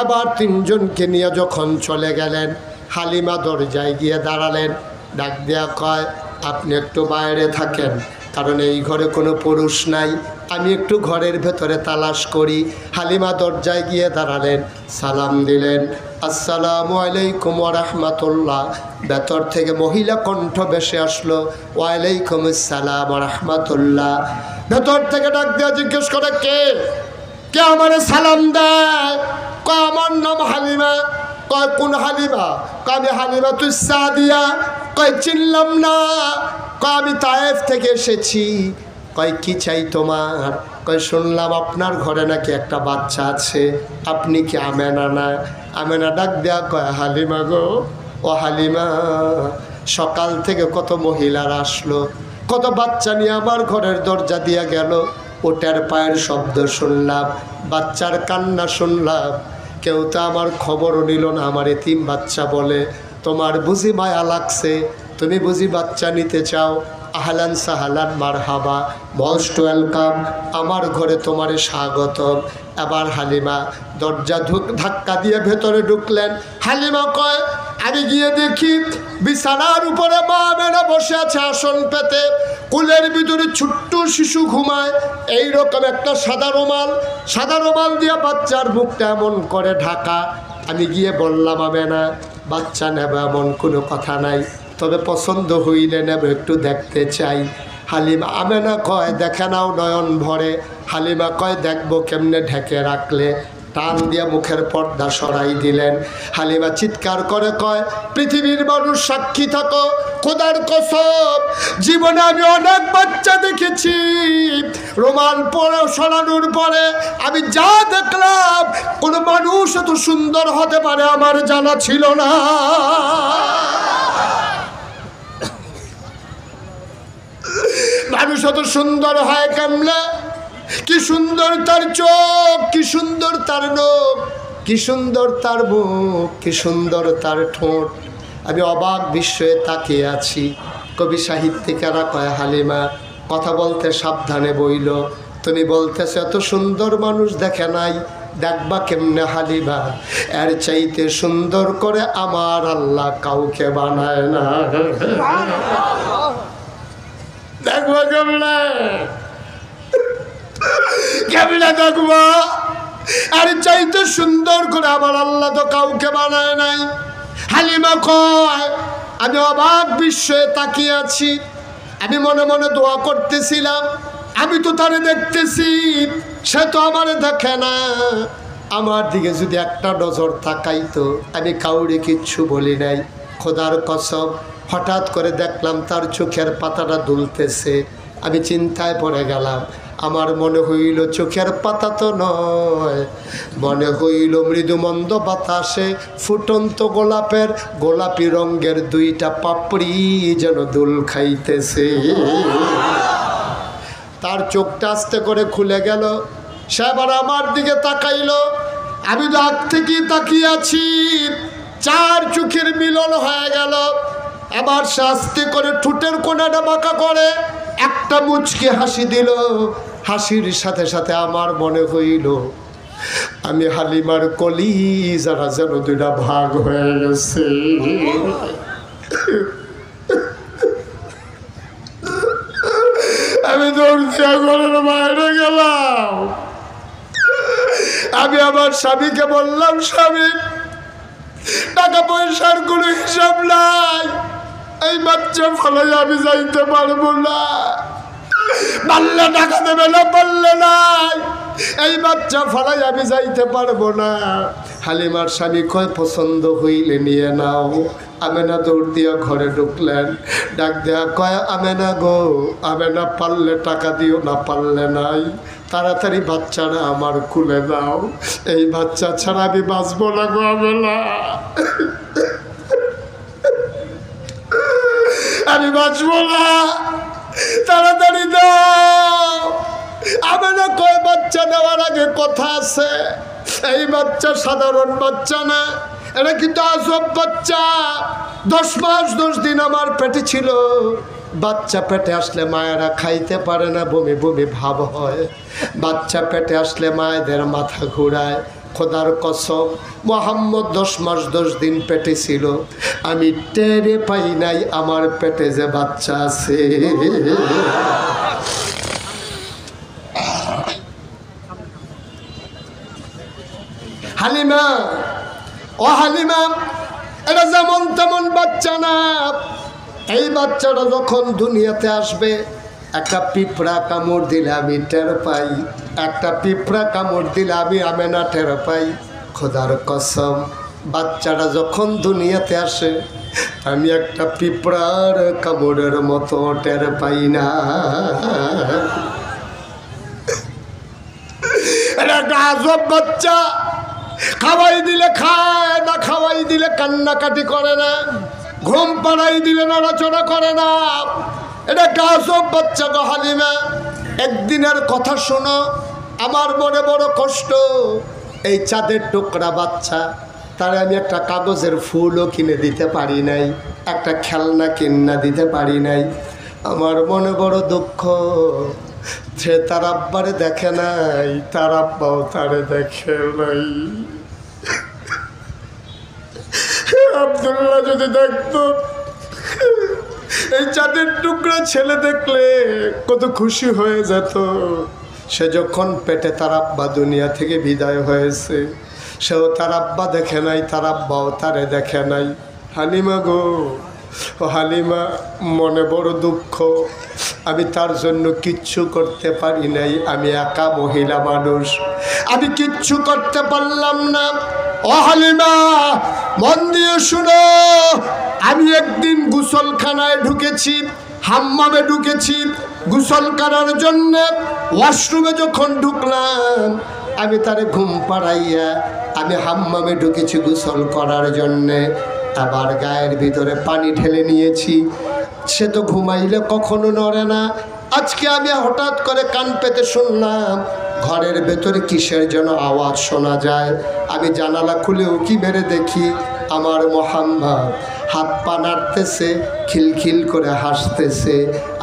আবার তিনজনকে নিয়ে যখন চলে গেলেন, হালিমা দরজায় গিয়ে দাঁড়ালেন। ডাক দেয়া কয়, আপনি একটু বাইরে থাকেন, কারণ এই ঘরে কোনো পুরুষ নাই, আমি একটু ঘরের ভেতরে তালাশ করি। হালিমা দরজায় গিয়ে দাঁড়ালেন, সালাম দিলেন, আসসালামু আলাইকুম ওয়া রাহমাতুল্লাহ। ভেতর থেকে মহিলা কণ্ঠ ভেসে আসলো, ওয়ালাইকুম আসসালাম ওয়া রাহমাতুল্লাহ। ভেতর থেকে ডাক দেয়া জিজ্ঞেস করে, কে আমারে সালাম দেয়? কয় আমার নাম হালিমা। কয় কোন হালিমা? কয় আমি হালিমা তুই সাদিয়া। কয় চিনলাম না। কয় আমি তায়েফ থেকে এসেছি। কয় কি চাই তোমার? কয় শুনলাম আপনার ঘরে নাকি একটা বাচ্চা আছে, আপনি কি আমেনা না? আমেনা ডাক দেয়া কয়, হালিমা গো, ও হালিমা, সকাল থেকে কত মহিলারা আসলো, কত বাচ্চা নিয়ে আমার ঘরের দরজা দিয়া গেল, ওটার পায়ের শব্দ শুনলাম, বাচ্চার কান্না শুনলাম, কেউ তো আমার খবরও নিল না। আমার এতিম বাচ্চা বলে, তোমার বুঝি মায়া লাগছে, তুমি বুঝি বাচ্চা নিতে চাও? আহলান সাহালান মারহাবা, মোস্ট ওয়েলকাম, আমার ঘরে তোমার স্বাগতম। আবার হালিমা দরজা ধাক্কা দিয়ে ভেতরে ঢুকলেন। হালিমা কয়, আমি গিয়ে দেখি বিছানার উপরে মা আমেনা বসে আছে আসন পেতে, কুলের ভিতরে ছোট্ট শিশু ঘুমায়। এইরকম একটা সাদা রুমাল দিয়ে বাচ্চার মুখটা এমন করে ঢাকা। আমি গিয়ে বললাম, আমেনা বাচ্চা নেবে এমন কোনো কথা নাই, তবে পছন্দ হইলে নেব, একটু দেখতে চাই। হালিমা আমেনা কয়, দেখে নাও নয়ন ভরে। হালিমা কয়, দেখবো কেমনে ঢেকে রাখলে? টান দিয়া মুখের পর্দা সরাই দিলেন। হালিমা চিৎকার করে কয়, পৃথিবীর মানুষ সাক্ষী থাকো, খোদার কসম, জীবনে আমি অনেক বাচ্চা দেখেছি, রুমাল পরে সরানোর পরে আমি যা দেখলাম, কোনো মানুষ এত সুন্দর হতে পারে আমার জানা ছিল না। মানুষ এত সুন্দর হয় কেমনে? কি সুন্দর তার চোখ, কি সুন্দর তার নখ, কি সুন্দর তার মুখ, কি সুন্দর তার ঠোঁট। আমি অবাক বিস্ময়ে তাকিয়ে আছি। কবি সাহিত্যিকেরা কয়, হালিমা কথা বলতে সাবধানে বইল, তুমি বলতেছ এত সুন্দর মানুষ দেখে নাই, দেখবা কেমনে হালিমা, এর চাইতে সুন্দর করে আমার আল্লাহ কাউকে বানায় না। দেখবা কেমনে, কেমনে দেখবা, আর চাইতে সুন্দর করে আমার আল্লাহ তো কাউকে বানায় নাই। হালিমা কয়, আমি অবাক বিস্ময়ে তাকিয়ে আছি। আমি মনে মনে দোয়া করতেছিলাম, আমি তো তারে দেখতেছি, সে তো আমারে দেখে না। আমার দিকে যদি একটা নজর তাকাইতো, আমি কাউরে কিচ্ছু বলি নাই। খোদার কসম, হঠাৎ করে দেখলাম তার চোখের পাতাটা দুলতেছে। আমি চিন্তায় পড়ে গেলাম। আমার মনে হইল চোখের পাতা তো নয়, মনে হইল মৃদুমন্দ বাতাসে ফুটন্ত গোলাপের গোলাপি রঙের দুইটা পাপড়ি যেন দুল খাইতেছে। তার চোখটা আস্তে করে খুলে গেল, সে আবার আমার দিকে তাকাইল। আমি তো আগ থেকেই তাকিয়ে আছি, চার চোখের মিলন হয়ে গেল। আবার সে আস্তে করে ঠোঁটের কোণাটা বাঁকা করে একটা মুচকি হাসি দিল। হাসির সাথে সাথে আমার মনে হইল আমি হালিমার কলিজারা যেন দুইটা ভাগ হয়ে গেছে। আমি দৌড়িয়া ঘরের বাইরে গেলাম। আমি আমার স্বামীকে বললাম, স্বামী টাকা পয়সার কোনো হিসাব নাই, এই বাচ্চা ফলাই আমি যাইতে পারবো না। পারলে টাকা দেবে না, পারলে নাই, এই বাচ্চা ফলাই আমি যাইতে পারবো না। হালিমার স্বামী কয়, পছন্দ হইলে নিয়ে নাও। আমেনা দৌড় দিয়া ঘরে ঢুকলেন, ডাক দেয়া কয়, আমেনা গো, আমেনা পারলে টাকা দিও, না পারলে নাই, তাড়াতাড়ি বাচ্চারা আমার খুলে দাও, এই বাচ্চা ছাড়া আমি বাঁচবো না গো আমেনা, আমি বাঁচবো না, তাড়াতাড়ি দাও। আমেনা কয়, বাচ্চা দেওয়ার আগে কথা আছে, এই বাচ্চা সাধারণ বাচ্চা না, এটা কিন্তু আজব বাচ্চা। 10 মাস 10 দিন আমার পেটে ছিল। বাচ্চা পেটে আসলে মায়েরা খাইতে পারে না, বমি বমি ভাব হয়। বাচ্চা পেটে আসলে মায়েদের মাথা ঘুরায়। খোদার কসম, মোহাম্মদ 10 মাস 10 দিন পেটে ছিল, আমি টেরে পাই নাই আমার পেটে যে বাচ্চা আছে। হালিমা, ও হালিমা, এটা যেমন তেমন বাচ্চা না। এই বাচ্চাটা যখন দুনিয়াতে আসবে, একটা পিঁপড়া কামড় দিলে আমি টের পাই, একটা পিঁপড়া কামড় দিলে আমি আমেনা টের পাই। খোদার কসম, বাচ্চাটা যখন দুনিয়াতে আসে, আমি একটা পিঁপড়ার কামড়ের মতো টের পাই না। এটা একটা আজব বাচ্চা। খাওয়াই দিলে খায় না, খাওয়াই দিলে কান্নাকাটি করে না, ঘুম পাড়াই দিলে নড়াচড়া করে না। এটা গাছব বাচ্চা গো হালিমা। একদিনের কথা শোনো, আমার মনে বড় কষ্ট। এই চাঁদের টুকরা বাচ্চা, তার আমি একটা কাগজের ফুলও কিনে দিতে পারি নাই, একটা খেলনা কিনা দিতে পারি নাই। আমার মনে বড় দুঃখ। সে তার আব্বারে দেখে নাই, তার আব্বাও তারে দেখে নাই। আব্দুল্লাহ যদি দেখতো, এই চাঁদের টুকরা ছেলে দেখলে কত খুশি হয়ে যেত। সে যখন পেটে তার আব্বা দুনিয়া থেকে বিদায় হয়েছে, সেও তার আব্বা দেখে নাই, তার আব্বাও তারে দেখে নাই। হালিমা গো, ও হালিমা, মনে বড় দুঃখ। আমি তার জন্য কিচ্ছু করতে পারি নাই। আমি একা মহিলা মানুষ, আমি কিচ্ছু করতে পারলাম না। ও হালিমা, মন দিয়ে শুনো। আমি একদিন গোসলখানায় ঢুকেছি, হাম্মামে ঢুকেছি গোসল করার জন্য। ওয়াশরুমে যখন ঢুকলাম, আমি তারে ঘুম পাড়াইয়া আমি হাম্মামে ঢুকেছি গোসল করার জন্যে। আবার গায়ের ভিতরে পানি ঢেলে নিয়েছি। সে তো ঘুমাইলে কখনো নড়ে না, আজকে আমি হঠাৎ করে কান পেতে শুনলাম ঘরের ভেতরে কিসের যেন আওয়াজ শোনা যায়। আমি জানালা খুলে উকি মেরে দেখি আমার মোহাম্মদ হাত পা নাড়তেছে, খিলখিল করে হাসতেছে,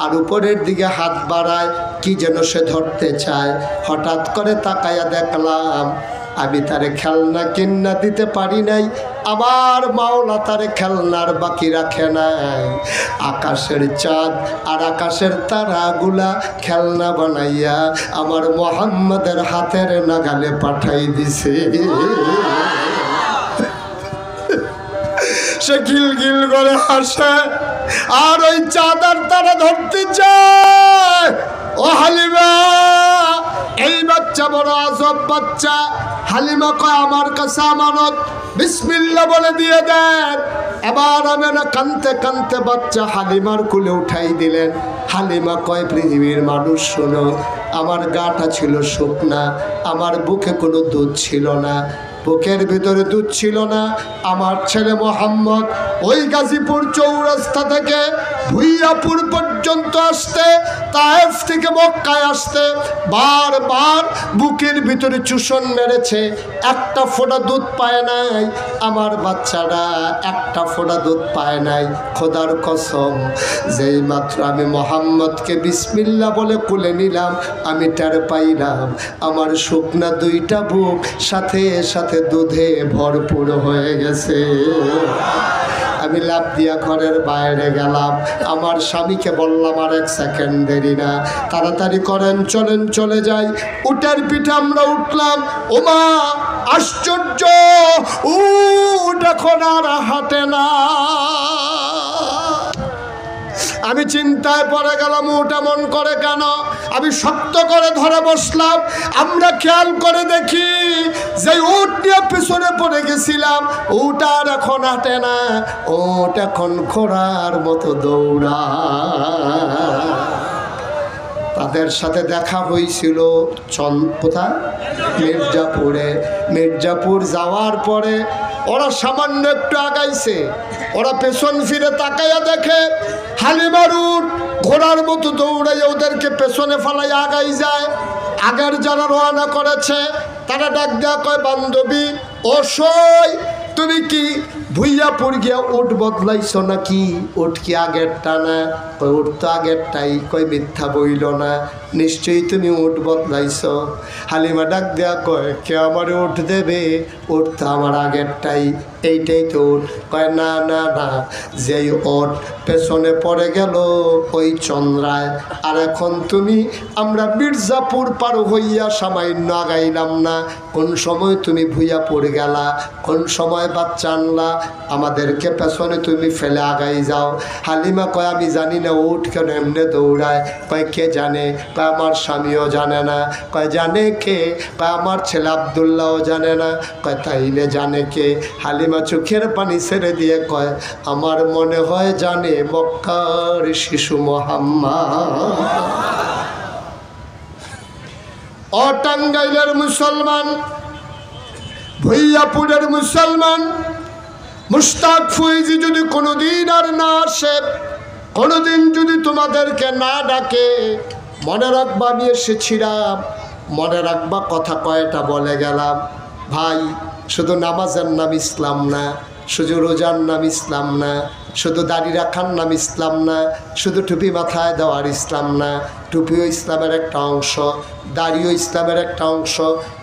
আর উপরের দিকে হাত বাড়ায়, কি যেন সে ধরতে চায়। হঠাৎ করে তাকায়া দেখলাম আমি তারে খেলনা কিনা দিতে পারি নাই, আমার মাওলা তারে খেলনার বাকি রাখে নাই। আকাশের চাঁদ আর আকাশের তারাগুলা খেলনা বানাইয়া আমার মোহাম্মদের হাতের নাগালে পাঠাই দিছে। সে গিল গিল করে হাসে আর ওই চাঁদ আর তারা ধরতে চায়। ও হালিমা, এই বাচ্চা বড় আজব বাচ্চা। হালিমা কয় আমার কাছে আমানত, বিসমিল্লাহ বলে দিয়ে দেন। এবার আমি না কানতে কানতে বাচ্চা হালিমার কুলে উঠাই দিলেন। হালিমা কয় পৃথিবীর মানুষ শোনো, আমার গাটা ছিল শুকনা, আমার বুকে কোনো দুধ ছিল না, বুকের ভিতরে দুধ ছিল না। আমার ছেলে মোহাম্মদ ওই গাজীপুর চৌরাস্তা থেকে ভুইয়াপুর পর্যন্ত আসতে, তায়েফ থেকে মক্কায় আসতে বারবার বুকের ভিতরে চুষণ মেরেছে, একটা ফোঁটা দুধ পায় নাই। আমার বাচ্চারা একটা ফোঁটা দুধ পায় নাই। খোদার কসম, যেই মাত্র আমি মোহাম্মদকে বিসমিল্লাহ বলে কুলে নিলাম, আমি টের পাইলাম আমার শুকনা দুইটা বুক সাথে সাথে দুধে ভরপুর হয়ে গেছে। আমি লাফ দিয়া ঘরের বাইরে গেলাম, আমার স্বামীকে বললাম আর এক সেকেন্ড দেরি না, তাড়াতাড়ি করেন, চলেন চলে যাই। উটের পিঠে আমরা উঠলাম। ওমা আশ্চর্য, উট এখন আর হাঁটে না। আমি চিন্তায় পড়ে গেলাম, উট এমন করে কেন? আমি শক্ত করে ধরে বসলাম। আমরা খেয়াল করে দেখি যে উট নিয়ে পিছনে পড়ে গেছিলাম, উট আর এখন হাঁটে না, উট এখন ঘোড়ার মতো দৌড়া। তাদের সাথে দেখা হয়েছিল কোথায়? মির্জাপুরে। মির্জাপুর যাওয়ার পরে ওরা সামান্য একটু আগাইছে, ওরা পেছন ফিরে তাকাইয়া দেখে হালিমার উট ঘোড়ার মতো দৌড়াইয়া ওদেরকে পেছনে ফালাই আগাই যায়। আগের যারা রওনা করেছে তারা ডাক দেয়া কয়, বান্ধবী ও সই, তুমি কি ভুইয়াপুর গিয়া উট বদলাইছো নাকি? উট কি আগেরটা না? কই উট তো আগেরটাই। কই মিথ্যা বইল না, নিশ্চয়ই তুমি উট বদলাইছো। হালিমা ডাক দেয়া কয়, কে আমার উট দেবে? উট তো আমার আগেরটাই, এইটাই তো উট। কয় না না না, যেই উট পেছনে পড়ে গেল ওই চন্দ্রায়। আর এখন তুমি আমরা মির্জাপুর পার হইয়া সামান্য আগাইলাম না, কোন সময় তুমি ভুইয়াপুর গেলা, কোন সময় বাচ্চা আনলা, আমাদেরকে পেছনে তুমি ফেলে আগাই যাও। হালিমা কয়, আমি জানি না উঠ কেন এমনি দৌড়ায়। কয় কে জানে? কয় আমার স্বামীও জানে না। কয় জানে কে? কয় আমার ছেলে আব্দুল্লাহও জানে না। কয় তাইলে জানে কে? হালিমা চোখের পানি ছেড়ে দিয়ে কয়, আমার মনে হয় জানে মক্কার শিশু মোহাম্মদ। ও টাঙ্গাইলের মুসলমান, ভুইয়াপুরের মুসলমান, মুশতাক ফৈজি যদি কোনোদিন আর না আসে, কোনোদিন যদি তোমাদেরকে না ডাকে, মনে রাখবা আমি এসেছিলাম, মনে রাখবা কথা কয়টা বলে গেলাম। ভাই, শুধু নামাজের নাম ইসলাম না, শুধু রোজার নাম ইসলাম না, শুধু দাড়ি রাখার নাম ইসলাম না, শুধু টুপি মাথায় দেওয়ার ইসলাম না। টুপিও ইসলামের একটা অংশ, দাড়িও ইসলামের একটা অংশ,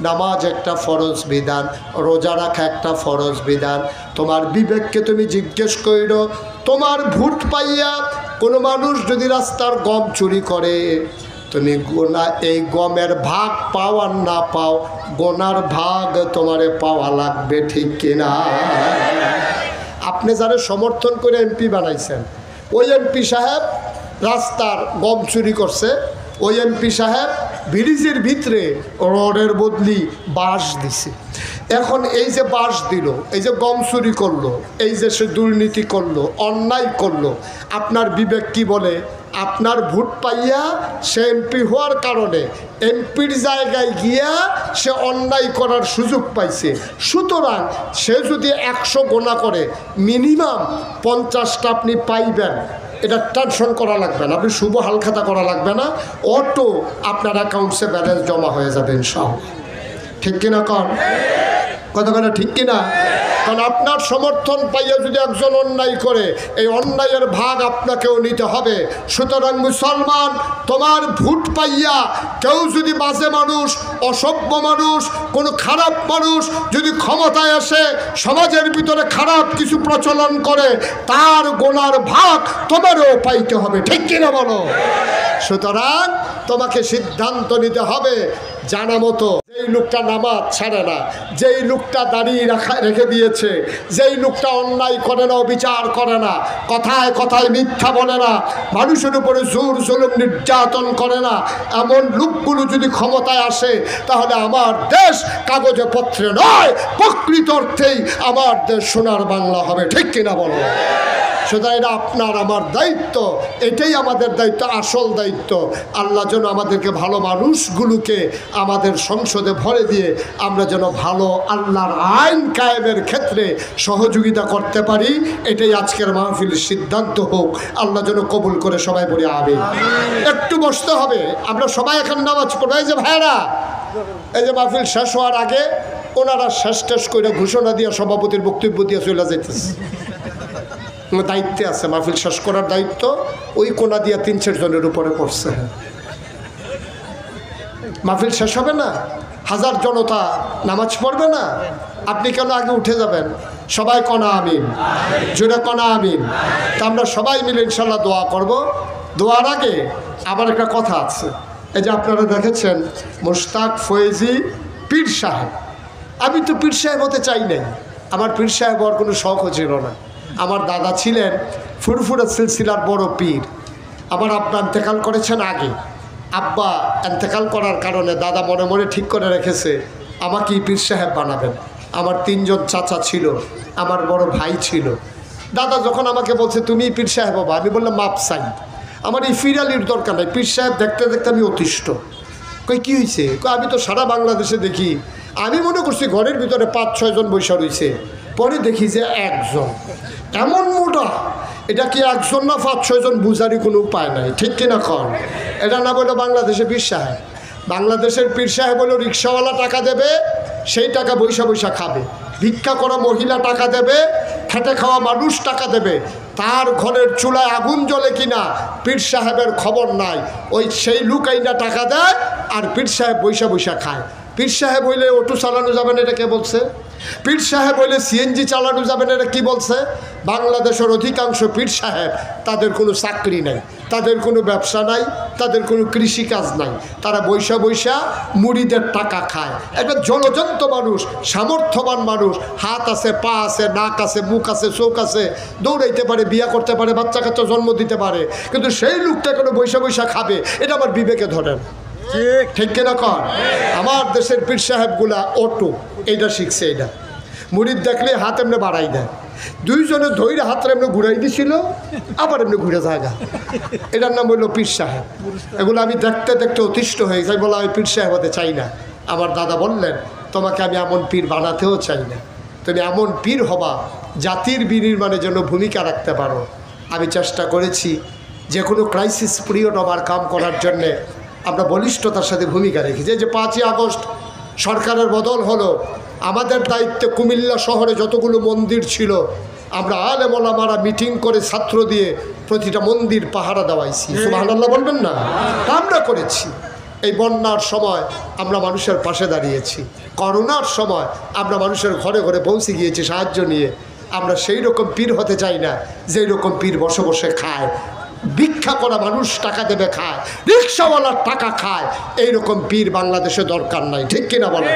নামাজ একটা ফরজ বিধান, রোজা রাখা একটা ফরজ বিধান। তোমার বিবেককে তুমি জিজ্ঞেস করো, তোমার ভোট পাইয়া কোনো মানুষ যদি রাস্তার গম চুরি করে, তুমি গোনা এই গমের ভাগ পাও আর না পাও, গোনার ভাগ তোমারে পাওয়া লাগবে, ঠিক কিনা? আপনি যারা সমর্থন করে এমপি বানাইছেন, ওই এমপি সাহেব রাস্তার গম চুরি করছে, ওই এমপি সাহেব ব্রিজের ভিতরে রডের বদলি বাঁশ দিছে। এখন এই যে বাঁশ দিল, এই যে গম চুরি করলো, এই যে সে দুর্নীতি করলো, অন্যায় করলো, আপনার বিবেক কি বলে? আপনার ভোট পাইয়া সে এমপি হওয়ার কারণে এমপির জায়গায় গিয়া সে অন্যায় করার সুযোগ পাইছে। সুতরাং সে যদি 100 গোনা করে মিনিমাম 50টা আপনি পাইবেন, এটা টেনশন করা লাগবে না, আপনি শুভ হালখাতা করা লাগবে না, অটো আপনার অ্যাকাউন্টসে ব্যালেন্স জমা হয়ে যাবে ইনশাআল্লাহ। ঠিক কিনা কন? কতক্ষণ ঠিক কিনা? কারণ আপনার সমর্থন পাইয়া যদি একজন অন্যায় করে, এই অন্যায়ের ভাগ আপনাকেও নিতে হবে। সুতরাং মুসলমান, তোমার ভোট পাইয়া কেউ যদি বাজে মানুষ, অসভ্য মানুষ, কোনো খারাপ মানুষ যদি ক্ষমতায় আসে, সমাজের ভিতরে খারাপ কিছু প্রচলন করে, তার গোনার ভাগ তোমারও পাইতে হবে। ঠিক কিনা বলো? সুতরাং তোমাকে সিদ্ধান্ত নিতে হবে জানা মতো। যেই লোকটা নামাজ ছাড়ে না, যেই লোকটা দাঁড়িয়ে রেখে দিয়েছে, যেই লোকটা অন্যায় করে না, অবিচার করে না, কথায় কথায় মিথ্যা বলে না, মানুষের উপরে জোর জুলুম নির্যাতন করে না, এমন লোকগুলো যদি ক্ষমতায় আসে, তাহলে আমার দেশ কাগজে পত্রে নয়, প্রকৃত অর্থেই আমার দেশ সোনার বাংলা হবে। ঠিক কিনা বলো? সুতরাং এটা আপনার আমার দায়িত্ব, এটাই আমাদের দায়িত্ব, আসল দায়িত্ব। আল্লাহ যেন আমাদেরকে ভালো মানুষগুলোকে আমাদের সংসদে ভরে দিয়ে আমরা যেন ভালো আল্লাহর আইন কায়েমের ক্ষেত্রে সহযোগিতা করতে পারি, এটাই আজকের মাহফিলের সিদ্ধান্ত হোক। আল্লাহ যেন কবুল করে, সবাই বলি আমিন। একটু বসতে হবে, আমরা সবাই এখানে নামাজ পড়বো। এই যে ভাইরা, এই যে মাহফিল শেষ হওয়ার আগে ওনারা শেষ টেস করে ঘোষণা দিয়ে সভাপতির বক্তব্য দিয়ে চলে যাইতেছে। দায়িত্বে আছে, মাহফিল শেষ করার দায়িত্ব ওই কোনা দিয়া 3-4 জনের উপরে পড়ছে। মাহফিল শেষ হবে না, হাজার জনতা নামাজ পড়বে না, আপনি কেন আগে উঠে যাবেন? সবাই কনা আমিন, জোরে কনা আমিন। তা আমরা সবাই মিলে ইনশাল্লাহ দোয়া করব। দোয়ার আগে আবার একটা কথা আছে। এই যে আপনারা দেখেছেন মুশতাক ফয়েজি পীর সাহেব, আমি তো পীর সাহেব হতে চাই নাই, আমার পীর সাহেব হওয়ার কোনো শখও ছিল না। আমার দাদা ছিলেন ফুরফুরা সিলসিলার বড় পীর। আমার আব্বা ইন্তেকাল করেছেন আগে। আব্বা ইন্তেকাল করার কারণে দাদা মনে মনে ঠিক করে রেখেছে আমাকেই পীর সাহেব বানাবেন। আমার 3 জন চাচা ছিল, আমার বড় ভাই ছিল। দাদা যখন আমাকে বলছে তুমি পীর সাহেব হবা, আমি বললাম মাপ চাই, আমার এই ফিরালির দরকার নাই, পীর সাহেব দেখতে দেখতে আমি অতিষ্ঠ। কই কী হয়েছে? আমি তো সারা বাংলাদেশে দেখি, আমি মনে করছি ঘরের ভিতরে 5-6 জন বৈশা রয়েছে, পরে দেখি যে একজন, এমন মোটা। এটা কি একজন না 5-6 জন বুঝারই কোনো উপায় নাই। ঠিক কিনা কন? এটা না বলে বাংলাদেশে পীর সাহেব। বাংলাদেশের পীর সাহেব হলো রিক্সাওয়ালা টাকা দেবে, সেই টাকা বৈশা বৈশা খাবে। ভিক্ষা করা মহিলা টাকা দেবে, খেটে খাওয়া মানুষ টাকা দেবে, তার ঘরের চুলায় আগুন জ্বলে কিনা পীর সাহেবের খবর নাই। ওই সেই লোক আইনা টাকা দেয় আর পীর সাহেব বৈশা বৈশা খায়। পীর সাহেব হইলে অটো চালানো যাবে না, এটা কে বলছে? পীর সাহেব হইলে সিএনজি চালানো যাবে না, এটা কি বলছে? বাংলাদেশের অধিকাংশ পীর সাহেব তাদের কোনো চাকরি নাই, তাদের কোনো ব্যবসা নাই, তাদের কোনো কৃষিকাজ নাই, তারা বৈশা বৈশা মুড়িদের টাকা খায়। একটা জলজন্ত মানুষ, সামর্থ্যবান মানুষ, হাত আছে, পা আছে, নাক আছে, মুখ আছে, চোখ আছে, দৌড়াইতে পারে, বিয়া করতে পারে, বাচ্চা কাচ্চা জন্ম দিতে পারে, কিন্তু সেই লোকটা কোনো বৈশা বৈশা খাবে, এটা আমার বিবেকে ধরেন। ঠিক কিনা কর? আমার দেশের পীর সাহেবগুলা অটো এইটা শিখছে। এইটা মুড়িদ দেখলে হাত এমনি বাড়াই দেয়, 2 জনে ধৈর্য হাতটা এমনি ঘুরাই দিছিল, আবার এমনি ঘুরে জায়গা। এটার নাম হইল পীর সাহেব। এগুলো আমি দেখতে দেখতে অতিষ্ঠ হয়ে যাই, বলা আমি পীর সাহেব হতে চাই না। আমার দাদা বললেন তোমাকে আমি এমন পীর বানাতেও চাই না, তুমি এমন পীর হবা জাতির বিনির্মাণে জন্য ভূমিকা রাখতে পারো। আমি চেষ্টা করেছি যে কোনো ক্রাইসিস পিরিয়ড ওভারকাম করার জন্যে আমরা বলিষ্ঠতার সাথে ভূমিকা রেখেছি। যে 5ই আগস্ট সরকারের বদল হলো, আমাদের দায়িত্বে কুমিল্লা শহরে যতগুলো মন্দির ছিল আমরা আলেম ওলামারা মিটিং করে ছাত্র দিয়ে প্রতিটা মন্দির পাহারা দেওয়াইছি। সুবহানাল্লাহ বলবেন না? আমরা করেছি। এই বন্যার সময় আমরা মানুষের পাশে দাঁড়িয়েছি, করোনার সময় আমরা মানুষের ঘরে ঘরে পৌঁছে গিয়েছি সাহায্য নিয়ে। আমরা সেই রকম পীর হতে চাই না যেই রকম পীর বসে বসে খায়, ভিক্ষা করা মানুষ টাকা দেবে খায়, রিক্সাওয়ালার টাকা খায়। এইরকম পীর বাংলাদেশে দরকার নাই। ঠিক কিনা বলেন?